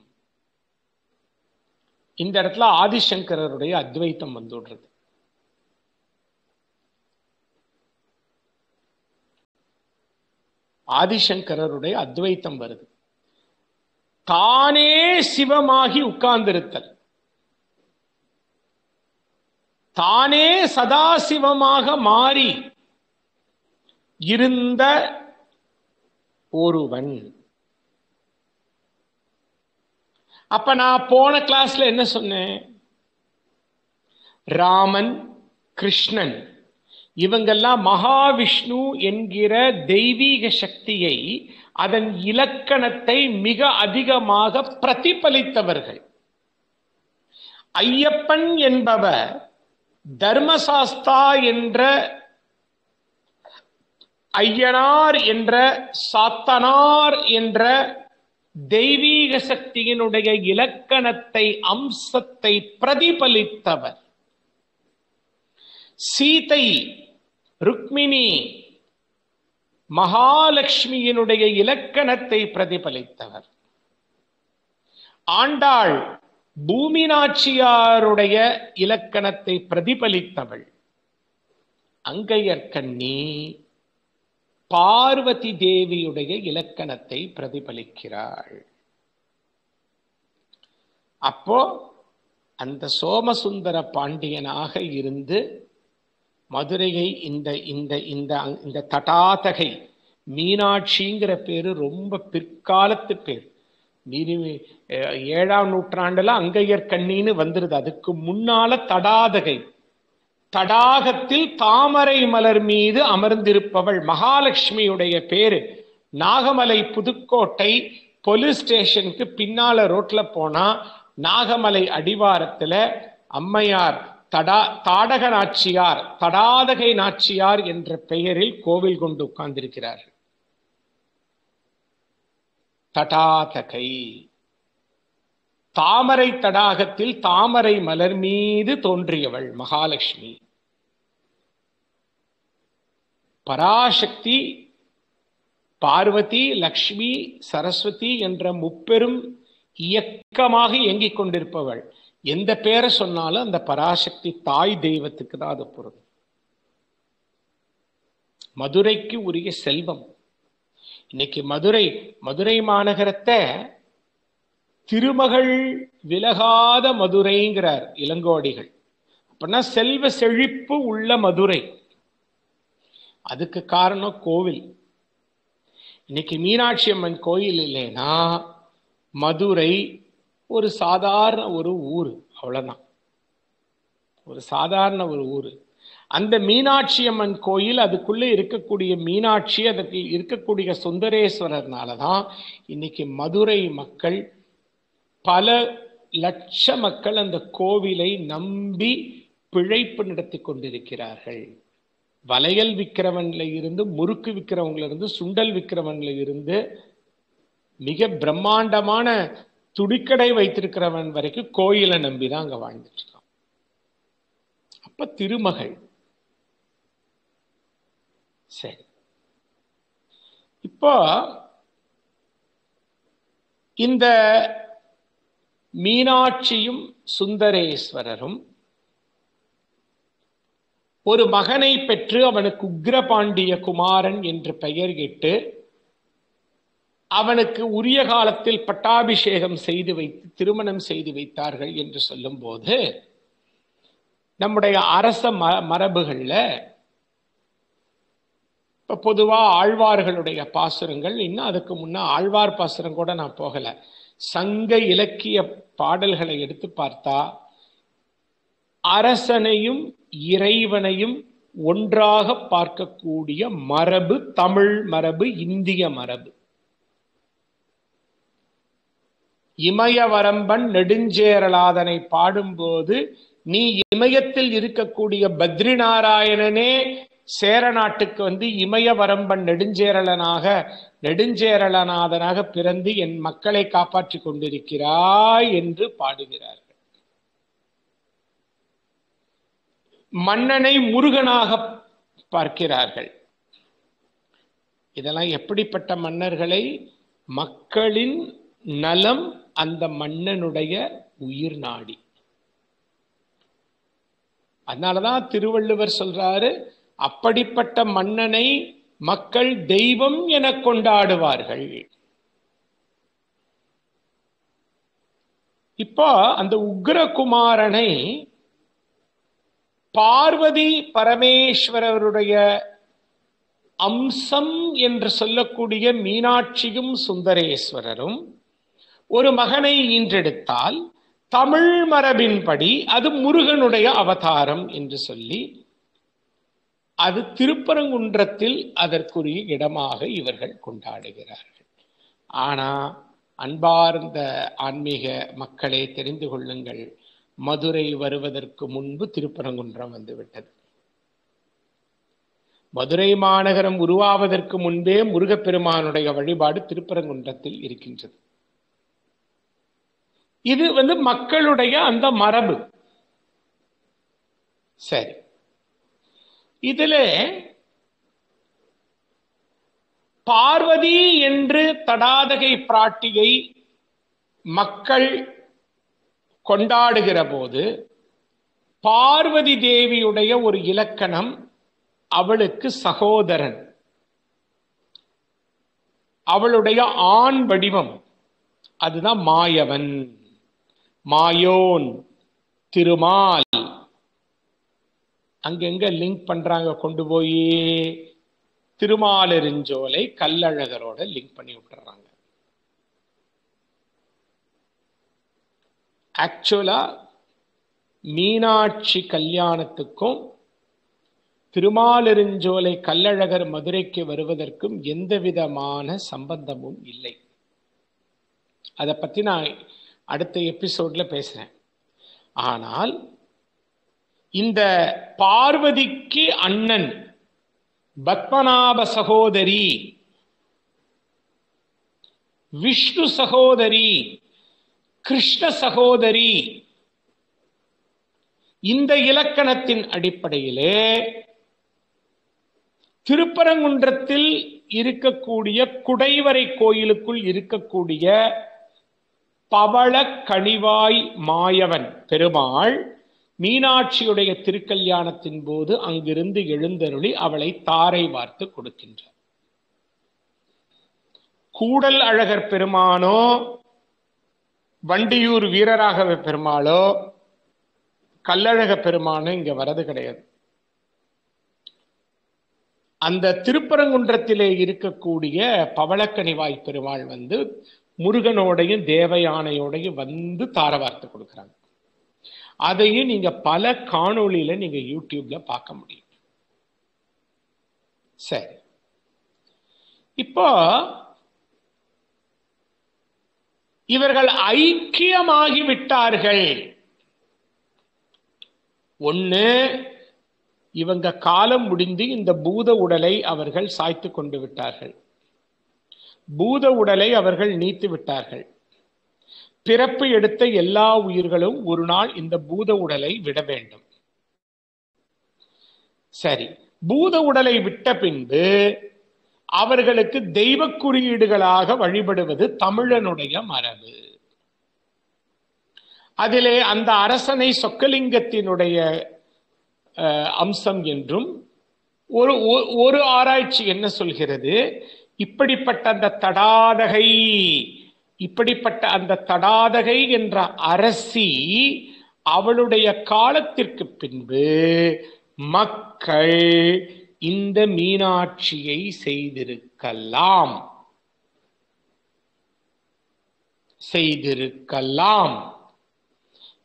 இந்த இடத்துல ஆதிசங்கரருடைய அத்வைத்தம் வந்துடுறது. ஆதிசங்கரருடைய அத்வைத்தம் வருது. தானே சிவமாகி உட்கார்ந்திருத்தல், தானே சதாசிவமாக மாறி இருந்த ஒருவன். அப்ப நான் போன கிளாஸ்ல என்ன சொன்னேன்? ராமன், கிருஷ்ணன் இவங்கெல்லாம் மகாவிஷ்ணு என்கிற தெய்வீக சக்தியை, அதன் இலக்கணத்தை மிக அதிகமாக பிரதிபலித்தவர்கள். ஐயப்பன் என்பவர் தர்மசாஸ்தா என்ற ஐயனார் என்ற சாத்தனார் என்ற தெய்வீக சக்தியினுடைய இலக்கணத்தை, அம்சத்தை பிரதிபலித்தவர். சீதை, ருக்மிணி, மகாலட்சுமியினுடைய இலக்கணத்தை பிரதிபலித்தவர். ஆண்டாள் பூமி நாச்சியாருடைய இலக்கணத்தை பிரதிபலித்தவள். அங்கையர்கண்ணி பார்வதி தேவியுடைய இலக்கணத்தை பிரதிபலிக்கிறாள். அப்போ அந்த சோமசுந்தர பாண்டியனாக இருந்து மதுரையை இந்த தடாதகை மீனாட்சிங்கிற பேரு ரொம்ப பிற்காலத்து பேர். 7ஆம் நூற்றாண்டுல அங்கையர்கண்ணின்னு வந்துருது. அதுக்கு முன்னால தடாதகை, தடாகத்தில் தாமரை மலர் மீது அமர்ந்திருப்பவள் மகாலட்சுமியுடைய பேரு. நாகமலை புதுக்கோட்டை போலீஸ் ஸ்டேஷனுக்கு பின்னால ரோட்ல போனா நாகமலை அடிவாரத்துல அம்மையார் தாடக நாச்சியார், தடாதகை நாச்சியார் என்ற பெயரில் கோவில் கொண்டு உட்கார்ந்திருக்கிறார். தடாதகை தாமரை தடாகத்தில் தாமரை மலர் மீது தோன்றியவள் மகாலட்சுமி. பராசக்தி, பார்வதி, லக்ஷ்மி, சரஸ்வதி என்ற முப்பெரும் இயக்கமாக இயங்கிக் கொண்டிருப்பவள். எந்த பேரை சொன்னாலும் அந்த பராசக்தி தாய் தெய்வத்துக்கு தான் அது பொருள். மதுரைக்கு உரிய செல்வம். இன்னைக்கு மதுரை மாநகரத்தை திருமகள் விலகாத மதுரைங்கிறார் இளங்கோடிகள். அப்படின்னா செல்வ செழிப்பு உள்ள மதுரை. அதுக்கு காரணம் கோவில். இன்னைக்கு மீனாட்சி அம்மன் கோயில் இல்லைன்னா மதுரை ஒரு சாதாரண ஒரு ஊர், அவ்வளவுதான். ஒரு சாதாரண ஒரு ஊர். அந்த மீனாட்சி அம்மன் கோயில், அதுக்குள்ள இருக்கக்கூடிய மீனாட்சி, அதுக்கு இருக்கக்கூடிய சுந்தரேஸ்வரர்னாலதான் இன்னைக்கு மதுரை மக்கள் பல லட்ச மக்கள் அந்த கோவிலை நம்பி பிழைப்பு நடத்தி கொண்டிருக்கிறார்கள். வளையல் விற்கிறவன்ல இருந்து, முறுக்கு விற்கிறவங்கள இருந்து, சுண்டல் விற்கிறவன்ல இருந்து, மிக பிரம்மாண்டமான துணிக்கடை வைத்திருக்கிறவன் வரைக்கும் கோயிலை நம்பிதான் அங்க வாழ்ந்துட்டு இருக்கான். அப்ப திருமகள். சரி, இப்போ இந்த மீனாட்சியும் சுந்தரேஸ்வரரும் ஒரு மகனை பெற்று அவனுக்கு உக்ரபாண்டிய குமாரன் என்று பெயர் இட்டு அவனுக்கு உரிய காலத்தில் பட்டாபிஷேகம் செய்து வைத்து திருமணம் செய்து வைத்தார்கள் என்று சொல்லும் போது, நம்முடைய அரச மரபுகள்ல இப்ப பொதுவா ஆழ்வார்களுடைய பாசுரங்கள், இன்னும் அதுக்கு முன்ன ஆழ்வார் பாசுரம் கூட நான் போகல, சங்க இலக்கிய பாடல்களை எடுத்து பார்த்தா அரசனையும் இறைவனையும் ஒன்றாக பார்க்கக்கூடிய மரபு தமிழ் மரபு, இந்திய மரபு. இமயவரம்பன் நெடுஞ்சேரலாதனை பாடும்போது, நீ இமயத்தில் இருக்கக்கூடிய பத்ரி நாராயணனே சேர நாட்டுக்கு வந்து இமயவரம்பன் நெடுஞ்சேரலநாதனாக பிறந்து என் மக்களை காப்பாற்றி கொண்டிருக்கிறாய் என்று பாடுகிறார்கள். மன்னனை முருகனாக பார்க்கிறார்கள். இதெல்லாம் எப்படிப்பட்ட மன்னர்களை? மக்களின் நலம் அந்த மன்னனுடைய உயிர் நாடி. அதனாலதான் திருவள்ளுவர் சொல்றாரு, அப்படிப்பட்ட மன்னனை மக்கள் தெய்வம் என கொண்டாடுவார்கள். இப்போ அந்த உக்ரகுமாரனை பார்வதி பரமேஸ்வரருடைய அம்சம் என்று சொல்லக்கூடிய மீனாட்சியும் சுந்தரேஸ்வரரும் ஒரு மகனை ஈன்றெடுத்தால் தமிழ் மரபின்படி அது முருகனுடைய அவதாரம் என்று சொல்லி அது திருப்பரங்குன்றத்தில் அதற்குரிய இடமாக இவர்கள் கொண்டாடுகிறார்கள். ஆனா அன்பார்ந்த ஆன்மீக மக்களே, தெரிந்து கொள்ளுங்கள், மதுரை வருவதற்கு முன்பு திருப்பரங்குன்றம் வந்துவிட்டது. மதுரை மாநகரம் உருவாவதற்கு முன்பே முருகப்பெருமானுடைய வழிபாடு திருப்பரங்குன்றத்தில் இருக்கின்றது. இது மக்களுடைய அந்த மரபு. சரி, இதுல பார்வதி என்று தடாதகை பிராட்டியை மக்கள் கொண்டாடுகிற போது பார்வதி தேவியுடைய ஒரு இலக்கணம், அவளுக்கு சகோதரன், அவளுடைய ஆண் வடிவம், அதுதான் மாயவன், மாயோன், திருமால். அங்கங்க லிங்க் பண்றாங்க, கொண்டு போய் திருமாலிருஞ்சோலை கல்லழகரோட லிங்க் பண்ணி விட்டுறாங்க. ஆக்சுவலா மீனாட்சி கல்யாணத்துக்கும் திருமாலிருஞ்சோலை கல்லழகர் மதுரைக்கு வருவதற்கும் எந்த விதமான சம்பந்தமும் இல்லை. அதை பத்தி நான் அடுத்த எபிசோட்ல பேசுறேன். ஆனால் இந்த பார்வதிக்கு அண்ணன் பத்மநாப சகோதரி, விஷ்ணு சகோதரி, கிருஷ்ண சகோதரி, இந்த இலக்கணத்தின் அடிப்படையிலே திருப்பரங்குன்றத்தில் இருக்கக்கூடிய குடைவரை கோயிலுக்குள் இருக்கக்கூடிய பவள கனிவாய் மாயவன் பெருமாள் மீனாட்சியுடைய திருக்கல்யாணத்தின் போது அங்கிருந்து எழுந்தருளி அவளை தாரை வார்த்து கொடுக்கின்றார். கூடல் அழகர் பெருமானோ வண்டியூர் வீரராகவ பெருமாளோ கல்லழக பெருமானோ இங்க வரது கிடையாது. அந்த திருப்பரங்குன்றத்திலே இருக்கக்கூடிய பவளக்கனிவாய் பெருமாள் முருகனோடையும் தேவயானையோடையும் தாரை வார்த்து கொடுக்கிறாங்க. அதையும் நீங்க பல காணொளியில நீங்க யூடியூப்ல பார்க்க முடியும். சரி, இப்போ இவர்கள் ஐக்கியமாகி விட்டார்கள். ஒண்ணு, இவங்க காலம் முடிந்து இந்த பூத உடலை அவர்கள் சாய்த்து கொண்டு விட்டார்கள், பூத உடலை அவர்கள் நீத்து விட்டார்கள். பிறப்பு எடுத்த எல்லா உயிர்களும் ஒரு நாள் இந்த பூத உடலை விட வேண்டும். சரி, பூத உடலை விட்ட பின்பு அவர்களுக்கு தெய்வ குறியீடுகளாக வழிபடுவது தமிழனுடைய மரபு. அதிலே அந்த அரசனை சொக்கலிங்கத்தினுடைய அம்சம் என்றும் ஒரு ஆராய்ச்சி என்ன சொல்கிறது, இப்படிப்பட்ட அந்த தடாதகை என்ற அரசி அவளுடைய காலத்திற்கு பின்பு மக்கள் இந்த மீனாட்சியை செய்திருக்கலாம்.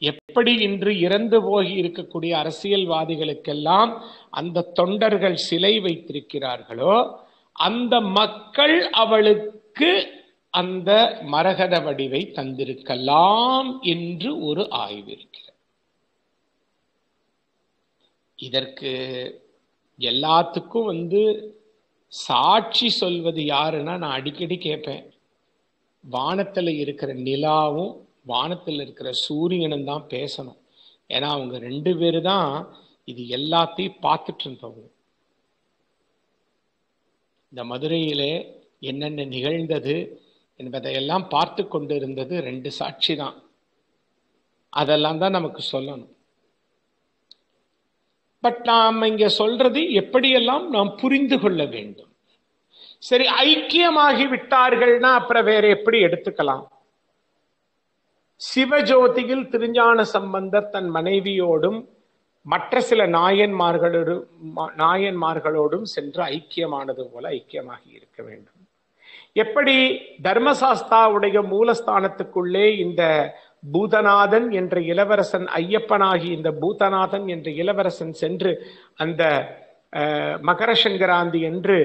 எப்படி இன்று இறந்து போகி இருக்கக்கூடிய அரசியல்வாதிகளுக்கெல்லாம் அந்த தொண்டர்கள் சிலை வைத்திருக்கிறார்களோ, அந்த மக்கள் அவளுக்கு அந்த மரகத வடிவை தந்திருக்கலாம் என்று ஒரு ஆய்வு இருக்கிறது. இதற்கு எல்லாத்துக்கும் சாட்சி சொல்வது யாருன்னா, நான் அடிக்கடி கேட்பேன், வானத்துல இருக்கிற நிலாவும் வானத்தில் இருக்கிற சூரியனும் தான் பேசணும். ஏன்னா அவங்க 2 பேரு தான் இது எல்லாத்தையும் பார்த்துட்டு இருந்தவங்க. இந்த மதுரையிலே என்னென்ன நிகழ்ந்தது என்பதையெல்லாம் பார்த்து கொண்டு இருந்தது 2 சாட்சி தான். அதெல்லாம் தான் நமக்கு சொல்லணும். பட் நாம் இங்க சொல்றது எப்படியெல்லாம் நாம் புரிந்து கொள்ள வேண்டும். சரி, ஐக்கியமாகி விட்டார்கள்னா அப்புறம் வேற எப்படி எடுத்துக்கலாம்? சிவஜோதியில் திருஞான சம்பந்தர் தன் மனைவியோடும் மற்ற சில நாயன்மார்களோடும் சென்று ஐக்கியமானது போல ஐக்கியமாகி இருக்க வேண்டும். எப்படி தர்மசாஸ்தாவுடைய மூலஸ்தானத்துக்குள்ளே இந்த பூதநாதன் என்ற இளவரசன், ஐயப்பனாகி இந்த பூதநாதன் என்ற இளவரசன் சென்று அந்த மகர சங்கராந்தி என்று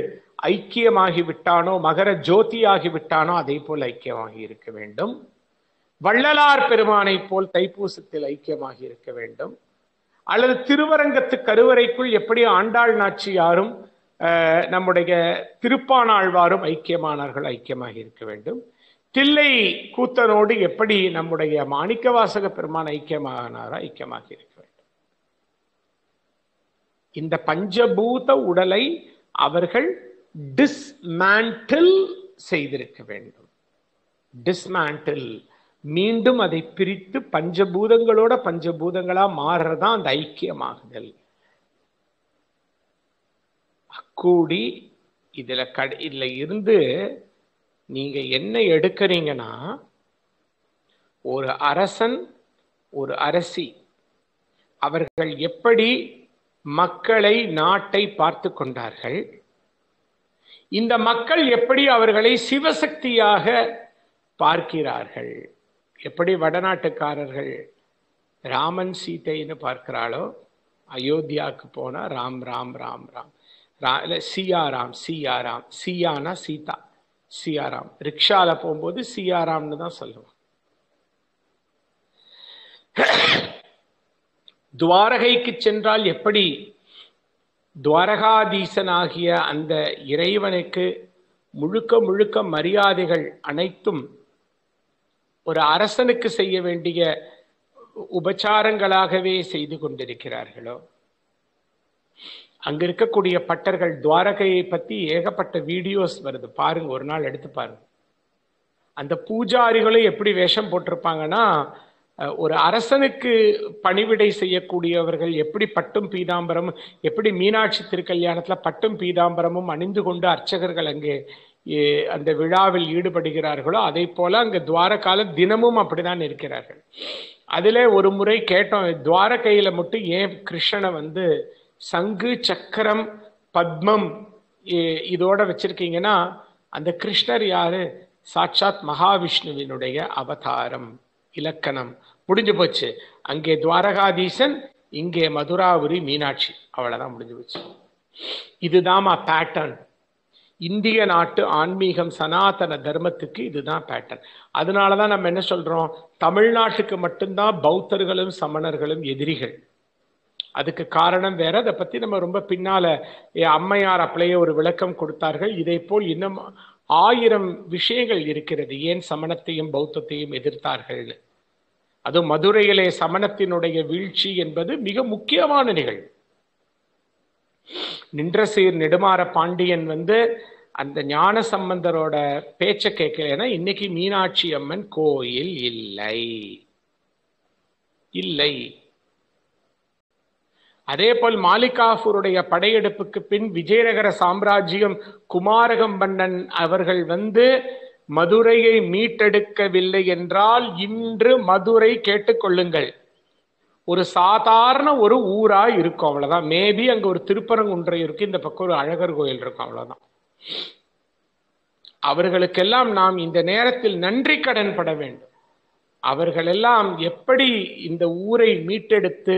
ஐக்கியமாகி விட்டானோ, மகர ஜோதியாகி விட்டானோ, அதே போல் ஐக்கியமாகி இருக்க வேண்டும். வள்ளலார் பெருமானை போல் தைப்பூசத்தில் ஐக்கியமாகி இருக்க வேண்டும். அல்லது திருவரங்கத்து கருவறைக்குள் எப்படி ஆண்டாள் நாச்சியாரும் நம்முடைய திருப்பானாழ்வாரும் ஐக்கியமானார்கள், ஐக்கியமாகி இருக்க வேண்டும். தில்லை கூத்தனோடு எப்படி நம்முடைய மாணிக்கவாசக பெருமான் ஐக்கியமானாரோ ஐக்கியமாகி இருக்க வேண்டும். இந்த பஞ்சபூத உடலை அவர்கள் டிஸ்மேண்டில் செய்திருக்க வேண்டும். டிஸ்மேண்டில், மீண்டும் அதை பிரித்து பஞ்சபூதங்களோட பஞ்சபூதங்களா மாறுறதான் அந்த ஐக்கியமாகுதல். அக்கூடி இதுல இருந்து நீங்க என்ன எடுக்கிறீங்கன்னா, ஒரு அரசன் ஒரு அரசி அவர்கள் எப்படி மக்களை நாட்டை பார்த்து கொண்டார்கள், இந்த மக்கள் எப்படி அவர்களை சிவசக்தியாக பார்க்கிறார்கள். எப்படி வடநாட்டுக்காரர்கள் ராமன் சீதைன்னு பார்க்கிறாளோ, அயோத்தியாவுக்கு போனா ராம் ராம் ராம் ராம், சியாராம் சியாராம், சியானா சீதா, சியாராம். ரிக்ஷால போகும்போது சியாராம்னு தான் சொல்லுவோம். துவாரகைக்கு சென்றால் எப்படி துவாரகாதீசனாகிய அந்த இறைவனுக்கு முழுக்க முழுக்க மரியாதைகள் அனைத்தும் ஒரு அரசனுக்கு செய்ய வேண்டிய உபச்சாரங்களாகவே செய்து கொண்டிருக்கிறார்களோ, அங்க இருக்கக்கூடிய பட்டர்கள், துவாரகையை பத்தி ஏகப்பட்ட வீடியோஸ் வருது, பாருங்க, ஒரு நாள் எடுத்து பாருங்க. அந்த பூஜாரிகளும் எப்படி வேஷம் போட்டிருப்பாங்கன்னா, ஒரு அரசனுக்கு பணிவிடை செய்யக்கூடியவர்கள் எப்படி பட்டும் பீதாம்பரமும், எப்படி மீனாட்சி திருக்கல்யாணத்துல பட்டும் பீதாம்பரமும் அணிந்து கொண்டு அர்ச்சகர்கள் அங்கே அந்த விழாவில் ஈடுபடுகிறார்களோ, அதே போல அங்க துவாரகால தினமும் அப்படிதான் இருக்கிறார்கள். அதுல ஒரு முறை கேட்டோம், துவாரகையில மட்டும் ஏன் கிருஷ்ணனை சங்கு சக்கரம் பத்மம் இதோட வச்சிருக்கீங்கன்னா, அந்த கிருஷ்ணர் யாரு? சாட்சாத் மகாவிஷ்ணுவினுடைய அவதாரம். இலக்கணம் முடிஞ்சு போச்சு. அங்கே துவாரகாதீசன், இங்கே மதுராபுரி மீனாட்சி, அவ்வளவுதான் முடிஞ்சு போச்சு. இதுதான் பேட்டர்ன். இந்திய நாட்டு ஆன்மீகம் சனாதன தர்மத்துக்கு இதுதான் பேட்டர்ன். அதனாலதான் நம்ம என்ன சொல்றோம், தமிழ்நாட்டுக்கு மட்டும்தான் பௌத்தர்களும் சமணர்களும் எதிரிகள். அதுக்கு காரணம் வேற. அதை பத்தி நம்ம ரொம்ப பின்னால அம்மையார் அப்பளையே ஒரு விளக்கம் கொடுத்தார்கள். இதை போல் இன்னும் 1000 விஷயங்கள் இருக்கிறது ஏன் சமணத்தையும் பௌத்தத்தையும் எதிர்த்தார்கள். அது மதுரையிலே சமணத்தினுடைய வீழ்ச்சி என்பது மிக முக்கியமான நிகழ்வு. நின்றசீர் நெடுமாற பாண்டியன் அந்த ஞான சம்பந்தரோட பேச்ச கேட்கலன்னா இன்னைக்கு மீனாட்சி அம்மன் கோயில் இல்லை இல்லை. அதே போல் மாலிகாஃபூருடைய படையெடுப்புக்கு பின் விஜயநகர சாம்ராஜ்யம் குமாரகம் மன்னன் அவர்கள் மதுரையை மீட்டெடுக்கவில்லை என்றால் இன்று மதுரை கேட்டுக்கொள்ளுங்கள் ஒரு சாதாரண ஒரு ஊரா இருக்கும், அவ்வளவுதான். மேபி அங்க ஒரு திருப்பரங்குன்றம் இருக்கு, இந்த பக்கம் ஒரு அழகர் கோயில் இருக்கும், அவ்வளவுதான். அவர்களுக்கெல்லாம் நாம் இந்த நேரத்தில் நன்றி கடன் பட வேண்டும். அவர்களெல்லாம் எப்படி இந்த ஊரை மீட்டெடுத்து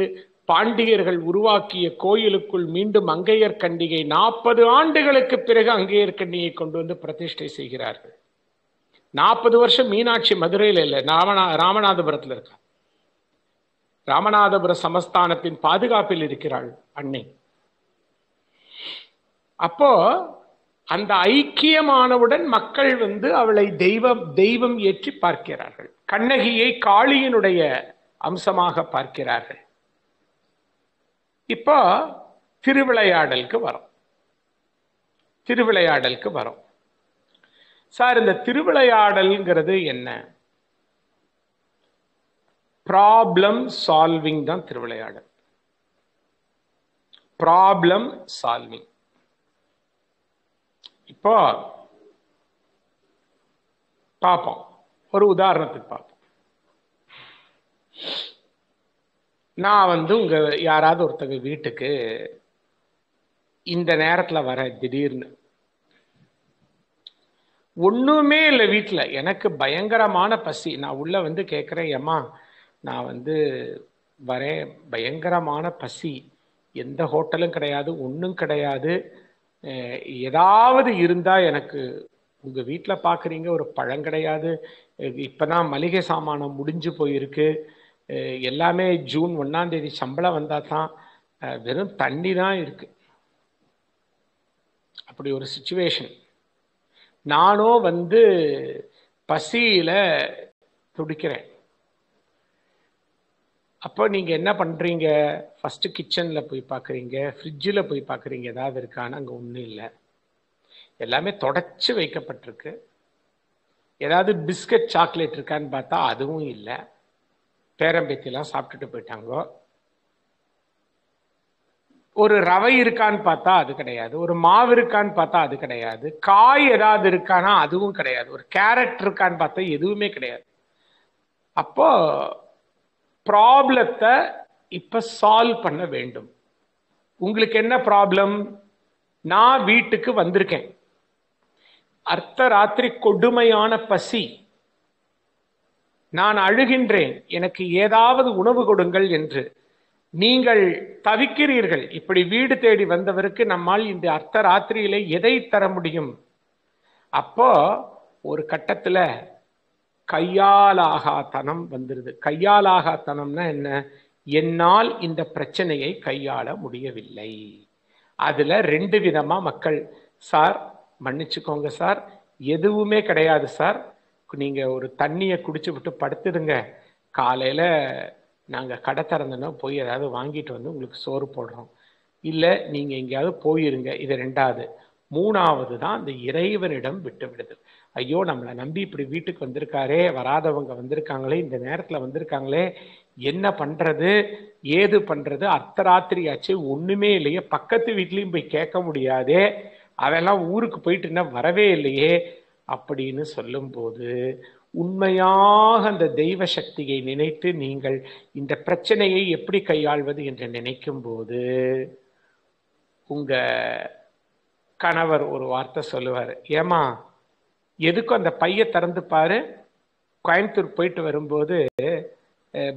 பாண்டியர்கள் உருவாக்கிய கோயிலுக்குள் மீண்டும் அங்கையர் கண்டிகை 40 ஆண்டுகளுக்கு பிறகு அங்கையர் கண்டிகை கொண்டு பிரதிஷ்டை செய்கிறார்கள். 40 வருஷம் மீனாட்சி மதுரையில் இல்லை, ராமநாதபுரத்தில் இருக்க. ராமநாதபுர சமஸ்தானத்தின் பாதுகாப்பில் இருக்கிறாள் அன்னை. அப்போ அந்த ஐக்கியமானவுடன் மக்கள் அவளை தெய்வம் ஏற்றி பார்க்கிறார்கள். கண்ணகியை காளியினுடைய அம்சமாக பார்க்கிறார்கள். இப்போ திருவிளையாடலுக்கு வரோம். சார், இந்த திருவிளையாடல்ங்கிறது என்ன? ப்ராப்ளம் சால்விங் தான் திருவிளையாடல். Problem solving. இப்போ பார்ப்போம், ஒரு உதாரணத்துக்கு பார்ப்போம். நான் உங்க யாராவது ஒருத்தங்க வீட்டுக்கு இந்த நேரத்துல வர, திடீர்னு ஒண்ணுமே இல்லை வீட்டுல, எனக்கு பயங்கரமான பசி. நான் உள்ள கேட்கிறேன், ஏம்மா நான் வரேன், பயங்கரமான பசி, எந்த ஹோட்டலும் கிடையாது, ஒன்றும் கிடையாது, ஏதாவது இருந்தா எனக்கு, உங்க வீட்டில் பார்க்குறீங்க ஒரு பழம் கிடையாது, இப்பதான் மளிகை சாமானம் முடிஞ்சு போயிருக்கு, எல்லாமே ஜூன் 1ஆம் தேதி சம்பளம் வந்தா தான், வெறும் தண்ணி தான் இருக்கு. அப்படி ஒரு சிச்சுவேஷன். நானும் பசியில துடிக்கிறேன். அப்போ நீங்க என்ன பண்றீங்க? ஃபர்ஸ்ட் கிச்சன்ல போய் பார்க்குறீங்க, ஃப்ரிட்ஜில் போய் பார்க்குறீங்க ஏதாவது இருக்கான்னு. அங்கே ஒன்றும் இல்லை, எல்லாமே தொடச்சு வைக்கப்பட்டிருக்கு. ஏதாவது பிஸ்கட் சாக்லேட் இருக்கான்னு பார்த்தா அதுவும் இல்லை, பேரம்பேத்திலாம் சாப்பிட்டுட்டு போயிட்டாங்க. ஒரு ரவை இருக்கான்னு பார்த்தா அது கிடையாது, ஒரு மாவு இருக்கான்னு பார்த்தா அது கிடையாது, காய் ஏதாவது இருக்கானா அதுவும் கிடையாது, ஒரு கேரட் இருக்கான்னு பார்த்தா எதுவுமே கிடையாது. அப்போ ப்ராப்ளத்தை இப்ப சால்வ் பண்ண வேண்டும். உங்களுக்கு என்ன ப்ராப்ளம்? நான் வீட்டுக்கு வந்திருக்கேன், அர்த்தராத்திரி கொடுமையான பசி, நான் அழுகின்றேன், எனக்கு ஏதாவது உணவு கொடுங்கள் என்று நீங்கள் தவிக்கிறீர்கள். இப்படி வீடு தேடி வந்தவருக்கு நம்மால் இந்த அர்த்தராத்திரியிலே எதை தர முடியும்? அப்போ ஒரு கட்டத்துல கையாலாகாத்தனம் வந்துருது. கையாலாகாத்தனம்னா என்ன? என்னால் இந்த பிரச்சனையை கையாள முடியவில்லை. அதுல 2 விதமா மக்கள், சார் மன்னிச்சுக்கோங்க சார், எதுவுமே கிடையாது சார், நீங்க ஒரு தண்ணியை குடிச்சு விட்டு படுத்துடுங்க, காலையில நாங்க கடை திறந்தோன்னா போய் ஏதாவது வாங்கிட்டு உங்களுக்கு சோறு போடுறோம், இல்ல நீங்க எங்கேயாவது போயிருங்க. இது 2வது. 3வது தான் அந்த இறைவனிடம் விட்டு விடுதல். ஐயோ, நம்மளை நம்பி இப்படி வீட்டுக்கு வந்திருக்காரே, வராதவங்க வந்திருக்காங்களே, இந்த நேரத்துல வந்திருக்காங்களே, என்ன பண்றது ஏது பண்றது? அர்த்தராத்திரி ஆச்சு, ஒண்ணுமே இல்லையே, பக்கத்து வீட்லயும் போய் கேட்க முடியாதே, அவெல்லாம் ஊருக்கு போயிட்டு என்ன வரவே இல்லையே அப்படின்னு சொல்லும் போது, உண்மையாக அந்த தெய்வ சக்தியை நினைத்து நீங்கள் இந்த பிரச்சனையை எப்படி கையாள்வது என்று நினைக்கும் போது, உங்க கணவர் ஒரு வார்த்தை சொல்லுவார், ஏமா எதுக்கும் அந்த பைய திறந்து பாரு, கோயம்புத்தூர் போயிட்டு வரும்போது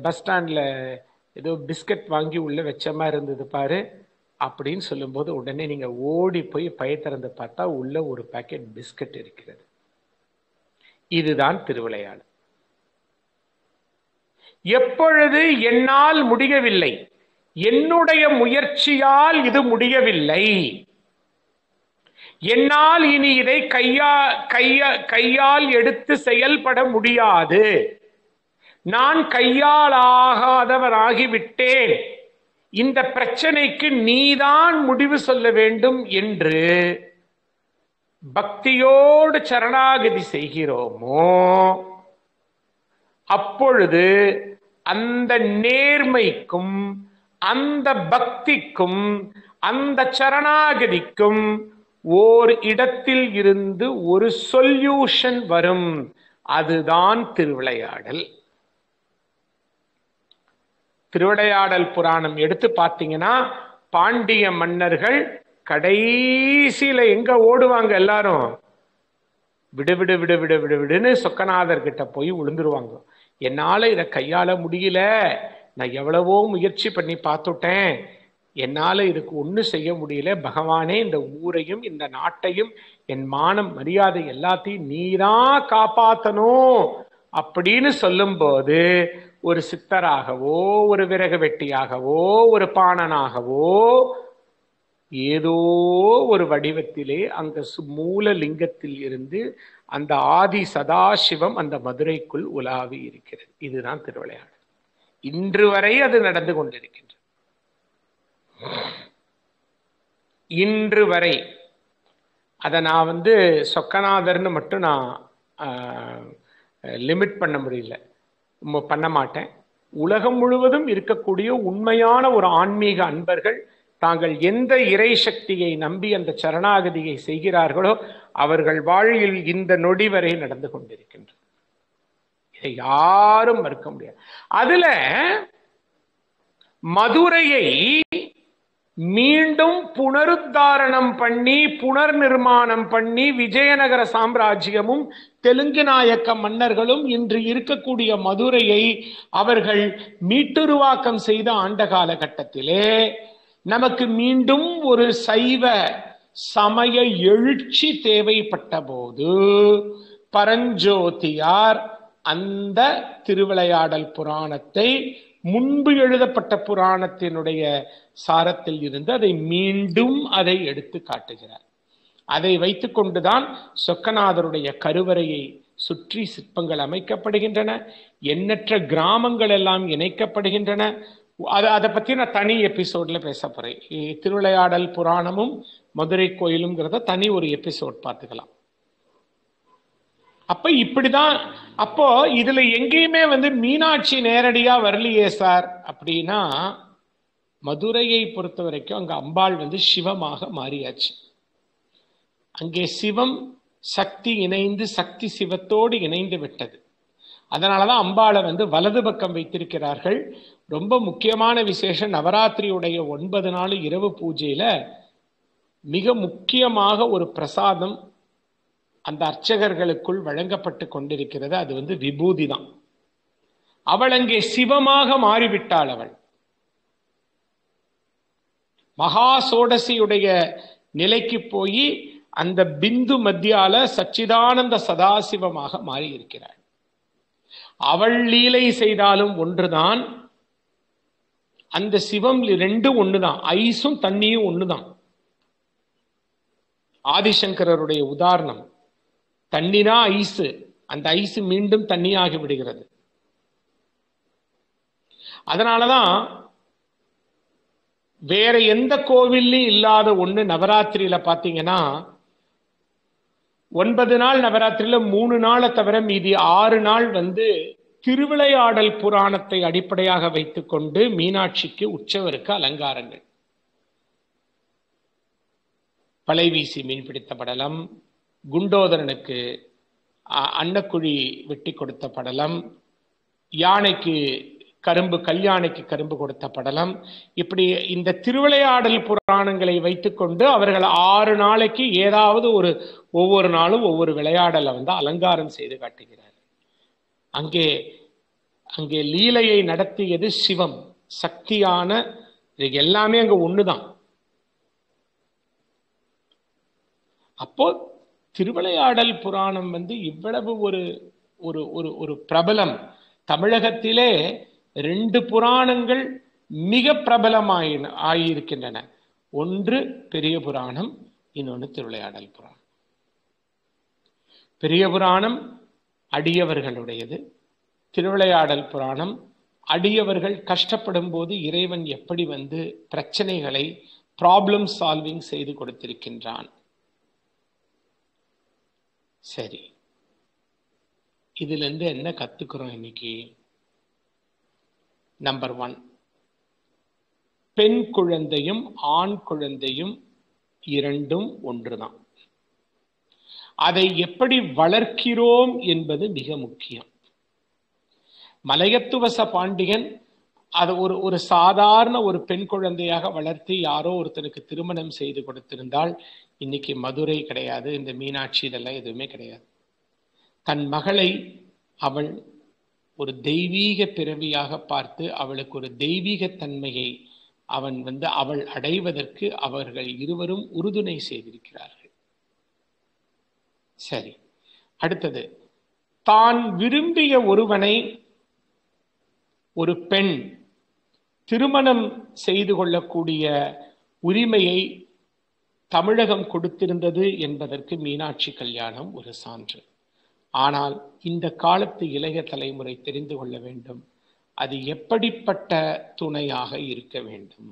பஸ் ஸ்டாண்ட்ல ஏதோ பிஸ்கட் வாங்கி உள்ள வச்ச மாதிரி இருந்தது பாரு, அப்படின்னு சொல்லும்போது உடனே நீங்க ஓடி போய் பைய திறந்து பார்த்தா உள்ள ஒரு பாக்கெட் பிஸ்கட் இருக்கிறது. இதுதான் திருவிளையாடல். எப்பொழுது என்னால் முடியவில்லை, என்னுடைய முயற்சியால் இது முடியவில்லை, என்னால் இனி இதை கையால் எடுத்து செயல்பட முடியாது, நான் கையால் ஆகாதவனாகிவிட்டேன், இந்த பிரச்சனைக்கு நீதான் முடிவு சொல்ல வேண்டும் என்று பக்தியோடு சரணாகதி செய்கிறோமோ அப்பொழுது அந்த நேர்மைக்கும் அந்த பக்திக்கும் அந்த சரணாகதிக்கும் ஓர் இடத்தில் இருந்து ஒரு சொல்யூஷன் வரும். அதுதான் திருவிளையாடல். திருவிளையாடல் புராணம் எடுத்து பார்த்தீங்கன்னா பாண்டிய மன்னர்கள் கடைசியில எங்க ஓடுவாங்க? எல்லாரும் விடு விடு விடு விடு விடு விடுன்னு சொக்கநாதர் கிட்ட போய் விழுந்துருவாங்க. என்னால இதை கையாள முடியல, நான் எவ்வளவோ முயற்சி பண்ணி பார்த்துட்டேன், என்னால இதுக்கு ஒண்ணு செய்ய முடியல, பகவானே இந்த ஊரையும் இந்த நாட்டையும் என் மானம் மரியாதை எல்லாத்தையும் நீதான் காப்பாத்தணும் அப்படின்னு சொல்லும் போது ஒரு சித்தராகவோ ஒரு விறகு வெட்டியாகவோ ஒரு பாணனாகவோ ஏதோ ஒரு வடிவத்திலே அங்க மூல லிங்கத்தில் இருந்து அந்த ஆதி சதாசிவம் அந்த மதுரைக்குள் உலாவி இருக்கிறது. இதுதான் திருவிளையாடல். இன்று வரை அது நடந்து கொண்டிருக்கின்றது. இன்று வரை அதை நான் சொக்கநாதர்னு மட்டும் நான் லிமிட் பண்ண முடியல, பண்ண மாட்டேன். உலகம் முழுவதும் இருக்கக்கூடிய உண்மையான ஒரு ஆன்மீக அன்பர்கள் தாங்கள் எந்த இறை சக்தியை நம்பி அந்த சரணாகதியை செய்கிறார்களோ அவர்கள் வாழ்வில் இந்த நொடி வரை நடந்து கொண்டிருக்கின்றனர். இதை யாரும் மறுக்க முடியாது. அதுல மதுரையை மீண்டும் புனருத்தாரணம் பண்ணி புனர் நிர்மாணம் பண்ணி விஜயநகர சாம்ராஜ்யமும் தெலுங்கு நாயக்க மன்னர்களும் இன்று இருக்கக்கூடிய மதுரையை அவர்கள் மீட்டுருவாக்கம் செய்த ஆண்ட காலகட்டத்திலே நமக்கு மீண்டும் ஒரு சைவ சமய எழுச்சி தேவைப்பட்ட போது பரஞ்சோதியார் அந்த திருவிளையாடல் புராணத்தை முன்பு எழுதப்பட்ட புராணத்தினுடைய சாரத்தில் இருந்து அதை மீண்டும் அதை எடுத்து காட்டுகிறார். அதை வைத்துக் கொண்டுதான் சொக்கநாதருடைய கருவறையை சுற்றி சிற்பங்கள் அமைக்கப்படுகின்றன. எண்ணற்ற கிராமங்கள் எல்லாம் இணைக்கப்படுகின்றன. அதை பத்தி நான் தனி எபிசோட்ல பேச போறேன். திருவிளையாடல் புராணமும் மதுரை கோயிலுங்கிறத தனி ஒரு எபிசோட் பார்த்துக்கலாம். அப்ப இப்படிதான். அப்போ இதுல எங்கேயுமே மீனாட்சி நேரடியா வரலையே சார் அப்படின்னா, மதுரையை பொறுத்த வரைக்கும் அங்க அம்பாள் சிவமாக மாறியாச்சு. அங்கே சிவம் சக்தி இணைந்து சக்தி சிவத்தோடு இணைந்து விட்டது. அதனாலதான் அம்பாளை வலது பக்கம் வைத்திருக்கிறார்கள். ரொம்ப முக்கியமான விசேஷம், நவராத்திரியுடைய 9 நாள் இரவு பூஜையில மிக முக்கியமாக ஒரு பிரசாதம் அந்த அர்ச்சகர்களுக்குள் வழங்கப்பட்டு கொண்டிருக்கிறது. அது விபூதி தான். அவள் அங்கே சிவமாக மாறிவிட்டாள். அவள் மகா சோடசியுடைய நிலைக்கு போய் அந்த பிந்து மத்தியால சச்சிதானந்த சதாசிவமாக மாறி இருக்கிறாள். அவள் லீலை செய்தாலும் ஒன்றுதான், அந்த சிவம் ரெண்டும் ஒண்ணுதான், ஐஸும் தண்ணியும் ஒண்ணுதான். ஆதிசங்கரருடைய உதாரணம், தண்ணினா ஐஸ், அந்த ஐஸ் மீண்டும் தண்ணியாகி விடுகிறது. அதனாலதான் வேற எந்த கோவில்லையும் இல்லாத ஒண்ணு நவராத்திரியில பாத்தீங்கன்னா, 9 நாள் நவராத்திரியில 3 நாளை தவிர மீதி 6 நாள் திருவிளையாடல் புராணத்தை அடிப்படையாக வைத்துக் கொண்டு மீனாட்சிக்கு உற்சவருக்கு அலங்காரங்கள். பலை வீசி மீன் பிடித்த படலம், குண்டோதரனுக்கு அன்னக்குழி வெட்டி கொடுத்த படலம், யானைக்கு கரும்பு, கல்யாணைக்கு கரும்பு கொடுத்த படலம், இப்படி இந்த திருவிளையாடல் புராணங்களை வைத்துக்கொண்டு அவர்கள் 6 நாளைக்கு ஏதாவது ஒவ்வொரு நாளும் ஒவ்வொரு விளையாடலை அலங்காரம் செய்து காட்டுகிறார். அங்கே லீலையை நடத்தியது சிவம், சக்தியான, இது எல்லாமே அங்க ஒண்ணுதான். அப்போ திருவிளையாடல் புராணம் இவ்வளவு ஒரு ஒரு ஒரு ஒரு பிரபலம். தமிழகத்திலே 2 புராணங்கள் மிக பிரபலமாயிருக்கின்றன. ஒன்று பெரிய புராணம், இன்னொன்று திருவிளையாடல் புராணம். பெரிய புராணம் அடியவர்களுடையது, திருவிளையாடல் புராணம் அடியவர்கள் கஷ்டப்படும் போது இறைவன் எப்படி பிரச்சனைகளை ப்ராப்ளம் சால்விங் செய்து கொடுத்திருக்கின்றான். சரி, இதுல இருந்து என்ன கத்துக்கிறோம் இன்னைக்கு? நம்பர் 1, பெண் குழந்தையும் ஆண் குழந்தையும் இரண்டும் ஒன்றுதான். அதை எப்படி வளர்க்கிறோம் என்பது மிக முக்கியம். மலையத்துவச பாண்டியன் அதை ஒரு சாதாரண ஒரு பெண் குழந்தையாக வளர்த்து யாரோ ஒருத்தனுக்கு திருமணம் செய்து கொடுத்திருந்தால் இன்னைக்கு மதுரை கிடையாது, இந்த மீனாட்சி இதெல்லாம் எதுவுமே கிடையாது. தன் மகளை அவள் ஒரு தெய்வீக பிறவியாக பார்த்து அவளுக்கு ஒரு தெய்வீக தன்மையை அவள் அடைவதற்கு அவர்கள் இருவரும் உறுதுணை செய்திருக்கிறார்கள். சரி, அடுத்தது, தான் விரும்பிய ஒருவனை ஒரு பெண் திருமணம் செய்து கொள்ளக்கூடிய உரிமையை தமிழகம் கொடுத்திருந்தது என்பதற்கு மீனாட்சி கல்யாணம் ஒரு சான்று. ஆனால் இந்த காலத்து இளைய தலைமுறை தெரிந்து கொள்ள வேண்டும், அது எப்படிப்பட்ட துணையாக இருக்க வேண்டும்,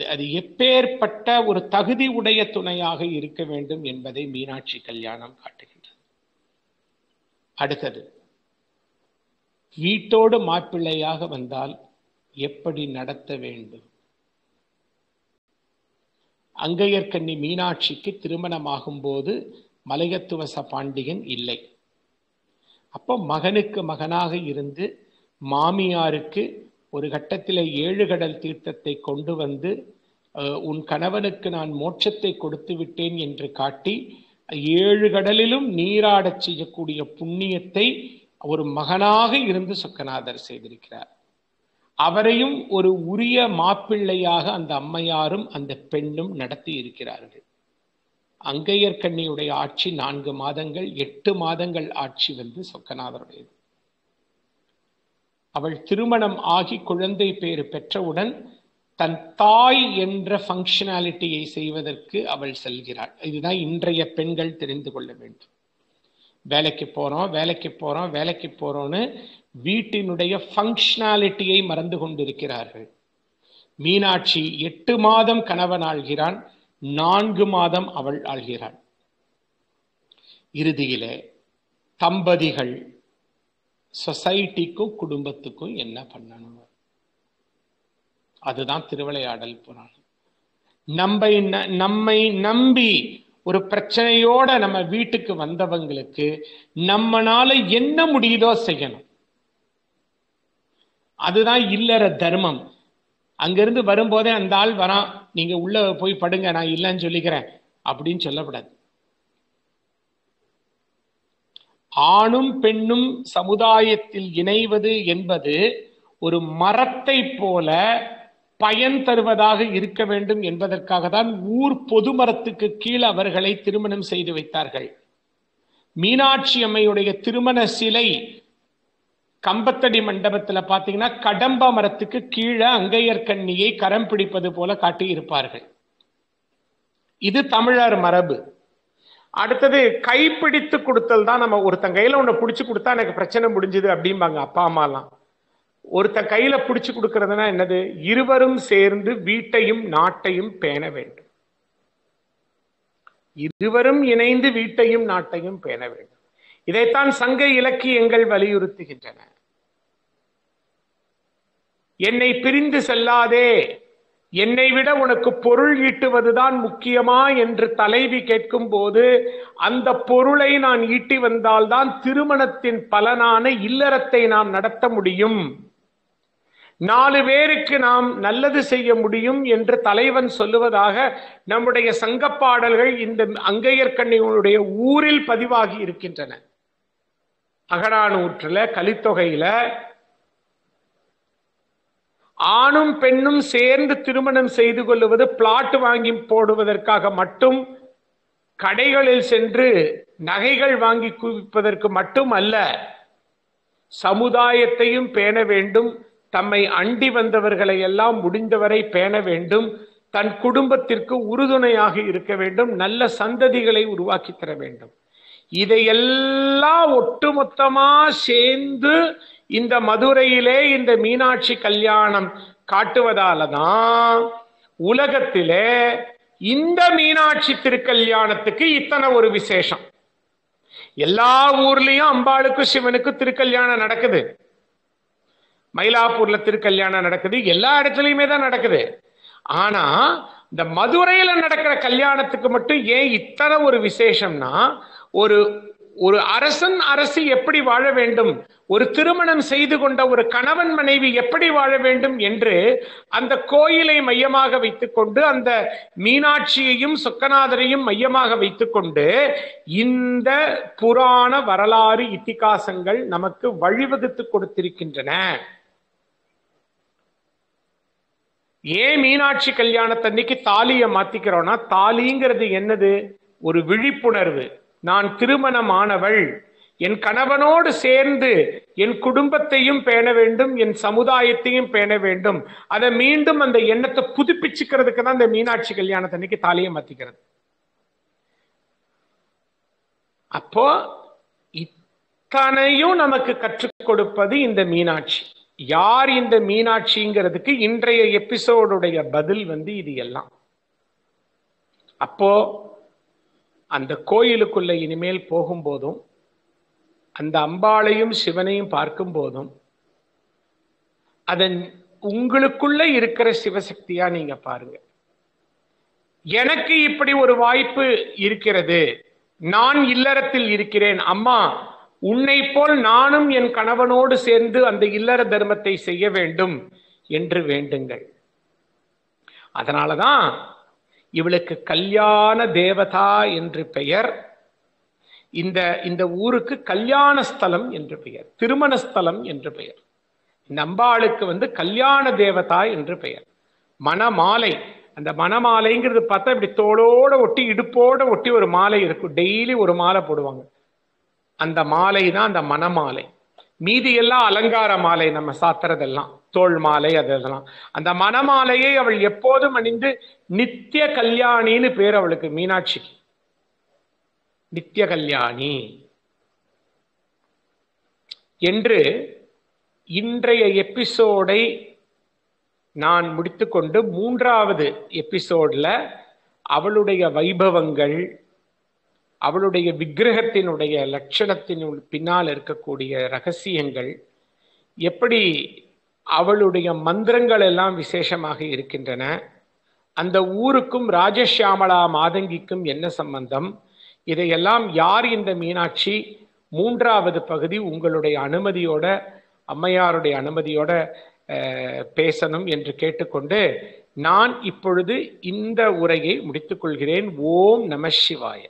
அது எப்பேற்பட்ட ஒரு தகுதி உடைய துணையாக இருக்க வேண்டும் என்பதை மீனாட்சி கல்யாணம் காட்டுகின்றது. அடுத்தது, வீட்டோடு மாப்பிள்ளையாக வந்தால் எப்படி நடத்த வேண்டும். அங்கையர்கண்ணி மீனாட்சிக்கு திருமணமாகும் போது மலையத்துவச பாண்டியன் இல்லை. அப்போ மகனுக்கு மகனாக இருந்து மாமியாருக்கு ஒரு கட்டத்தில் 7 கடல் தீர்த்தத்தை கொண்டு உன் கணவனுக்கு நான் மோட்சத்தை கொடுத்து விட்டேன் என்று காட்டி 7 கடலிலும் நீராடச் செய்யக்கூடிய புண்ணியத்தை ஒரு மகனாக இருந்து சொக்கநாதர் செய்திருக்கிறார். அவரையும் ஒரு உரிய மாப்பிள்ளையாக அந்த அம்மையாரும் அந்த பெண்ணும் நடத்தி இருக்கிறார்கள். அங்கையர்கண்ணியுடைய ஆட்சி 4 மாதங்கள், 8 மாதங்கள் ஆட்சி சொக்கநாதருடையது. அவள் திருமணம் ஆகி குழந்தை பேறு பெற்றவுடன் தன் தாய் என்ற ஃபங்க்ஷனாலிட்டியை செய்வதற்கு அவள் செல்கிறாள். இதுதான் இன்றைய பெண்கள் தெரிந்து கொள்ள வேண்டும். வேலைக்கு போறோம்னு வீட்டினுடைய ஃபங்க்ஷனாலிட்டியை மறந்து கொண்டிருக்கிறார்கள். மீனாட்சி 8 மாதம் கணவன் ஆள்கிறான், 4 மாதம் அவள் ஆள்கிறாள். இறுதியிலே தம்பதிகள் சொசைட்டிக்கும் குடும்பத்துக்கும் என்ன பண்ணணும், அதுதான் திருவிளையாடல் புராணம். நம்மை நம்பி ஒரு பிரச்சனையோட நம்ம வீட்டுக்கு வந்தவங்களுக்கு நம்மனால என்ன முடியுதோ செய்யணும். அதுதான் இல்லற தர்மம். அங்கிருந்து வரும்போதே அந்த ஆள் வரான், நீங்க உள்ள போய் படுங்க, நான் இல்லைன்னு சொல்லிக்கிறேன் அப்படின்னு சொல்லக்கூடாது. ஆணும் பெண்ணும் சமுதாயத்தில் இணைவது என்பது ஒரு மரத்தை போல பயன் தருவதாக இருக்க வேண்டும் என்பதற்காக தான் ஊர் பொது மரத்துக்கு கீழே அவர்களை திருமணம் செய்து வைத்தார்கள். மீனாட்சி அம்மையுடைய திருமண சிலை கம்பத்தடி மண்டபத்தில் பார்த்தீங்கன்னா கடம்ப மரத்துக்கு கீழே அங்கையர்கண்ணியை கரம் பிடிப்பது போல காட்டி இருப்பார்கள். இது தமிழர் மரபு. அடுத்தது, கைப்பிடித்து கொடுத்தல் தான். நம்ம ஒருத்தன் கையில ஒண்ணு பிடிச்சு கொடுத்தா எனக்கு பிரச்சனை முடிஞ்சுது அப்படிம்பாங்க அப்பா அம்மாலாம். ஒருத்தன் கையில பிடிச்சு கொடுக்கறதுனா என்னது? இருவரும் சேர்ந்து வீட்டையும் நாட்டையும் பேண வேண்டும். இருவரும் இணைந்து வீட்டையும் நாட்டையும் பேண வேண்டும். இதைத்தான் சங்க இலக்கியங்கள் வலியுறுத்துகின்றன. என்னை பிரிந்து செல்லாதே, என்னை விட உனக்கு பொருள் ஈட்டுவதுதான் முக்கியமா என்று தலைவி கேட்கும் போது அந்த பொருளை நான் ஈட்டி வந்தால்தான் திருமணத்தின் பலனான இல்லறத்தை நாம் நடத்த முடியும், 4 பேருக்கு நாம் நல்லது செய்ய முடியும் என்று தலைவன் சொல்லுவதாக நம்முடைய சங்க பாடல்கள் இந்த அங்கையர்கண்ணியுடைய ஊரில் பதிவாகி இருக்கின்றன. அகநானூற்றுல, கலித்தொகையில ஆணும் பெண்ணும் சேர்ந்து திருமணம் செய்து கொள்வது பிளாட் வாங்கி போடுவதற்காக மட்டும், கடைகளில் சென்று நகைகள் வாங்கி குவிப்பதற்கு மட்டும் அல்ல, சமுதாயத்தையும் பேண வேண்டும், தம்மை அண்டி வந்தவர்களை எல்லாம் முடிந்தவரை பேண வேண்டும், தன் குடும்பத்திற்கு உறுதுணையாக இருக்க வேண்டும், நல்ல சந்ததிகளை உருவாக்கி தர வேண்டும். இதையெல்லாம் ஒட்டுமொத்தமா சேர்ந்து இந்த மதுரையிலே இந்த மீனாட்சி கல்யாணம் காட்டுவதாலதான் உலகத்திலே இந்த மீனாட்சி திருக்கல்யாணத்துக்கு இத்தனை ஒரு விசேஷம். எல்லா ஊர்லயும் அம்பாளுக்கும் சிவனுக்கும் திருக்கல்யாணம் நடக்குது, மயிலாப்பூர்ல திருக்கல்யாணம் நடக்குது, எல்லா இடத்துலயுமே தான் நடக்குது. ஆனா இந்த மதுரையில நடக்கிற கல்யாணத்துக்கு மட்டும் ஏன் இத்தனை ஒரு விசேஷம்னா, ஒரு ஒரு அரசன் அரசி எப்படி வாழ வேண்டும், ஒரு திருமணம் செய்து கொண்ட ஒரு கணவன் மனைவி எப்படி வாழ வேண்டும் என்று அந்த கோயிலை மையமாக வைத்துக்கொண்டு, அந்த மீனாட்சியையும் சொக்கநாதரையும் மையமாக வைத்துக்கொண்டு இந்த புராண வரலாறு இதிகாசங்கள் நமக்கு வழிவகுத்து கொடுத்திருக்கின்றன. ஏன் மீனாட்சி கல்யாணத்தன்னைக்கு தாலியை மாத்திக்கிறோம்னா, தாலிங்கிறது என்னது? ஒரு விழிப்புணர்வு. நான் திருமணமானவள், என் கணவனோடு சேர்ந்து என் குடும்பத்தையும் பேண வேண்டும், என் சமுதாயத்தையும் பேண வேண்டும். அதை மீண்டும் அந்த எண்ணத்தை புதுப்பிச்சுக்கிறதுக்கு தான் இந்த மீனாட்சி கல்யாணத்தன்னைக்கு தாலியை மாத்திக்கிறது. அப்போ இத்தனையும் நமக்கு கற்றுக் கொடுப்பது இந்த மீனாட்சி. யார் இந்த மீனாட்சிங்கிறதுக்கு இன்றைய எபிசோடுடைய பதில் இது எல்லாம். அப்போ அந்த கோயிலுக்குள்ள இனிமேல் போகும்போதும், அந்த அம்பாளையும் சிவனையும் பார்க்கும் போதும், அதன் உங்களுக்குள்ள இருக்கிற சிவசக்தியா நீங்க பாருங்க. எனக்கு இப்படி ஒரு வாய்ப்பு இருக்கிறது, நான் இல்லறத்தில் இருக்கிறேன், அம்மா உன்னை போல் நானும் என் கணவனோடு சேர்ந்து அந்த இல்லற தர்மத்தை செய்ய வேண்டும் என்று வேண்டுங்கள். அதனாலதான் இவளுக்கு கல்யாண தேவதா என்று பெயர். இந்த ஊருக்கு கல்யாண ஸ்தலம் என்று பெயர், திருமண ஸ்தலம் என்று பெயர். இந்த அம்பாளுக்கு கல்யாண தேவதா என்று பெயர். மணமாலை, அந்த மணமாலைங்கிறது பார்த்தா இப்படி தோளோட ஒட்டி இடுப்போட ஒட்டி ஒரு மாலை இருக்கும், டெய்லி ஒரு மாலை போடுவாங்க. அந்த மாலை தான் அந்த மணமாலை. மீதி எல்லாம் அலங்கார மாலை, நம்ம சாத்துறதெல்லாம் தோல் மாலை, அதெல்லாம். அந்த மணமாலையை அவள் எப்போதும் அணிந்து நித்திய கல்யாணின்னு பேர் அவளுக்கு, மீனாட்சிக்கு நித்திய கல்யாணி என்று. இன்றைய எபிசோடை நான் முடித்துக்கொண்டு மூன்றாவது எபிசோட்ல அவளுடைய வைபவங்கள், அவளுடைய விக்கிரகத்தினுடைய லட்சணத்தின் பின்னால் இருக்கக்கூடிய ரகசியங்கள், எப்படி அவளுடைய மந்திரங்கள் எல்லாம் விசேஷமாக இருக்கின்றன, அந்த ஊருக்கும் ராஜசியாமளா மாதங்கிக்கும் என்ன சம்பந்தம், இதையெல்லாம் யார் இந்த மீனாட்சி, மூன்றாவது பகுதி உங்களுடைய அனுமதியோட, அம்மையாருடைய அனுமதியோட பேசணும் என்று கேட்டுக்கொண்டு நான் இப்பொழுது இந்த உரையை முடித்துக் கொள்கிறேன். ஓம் நம சிவாய.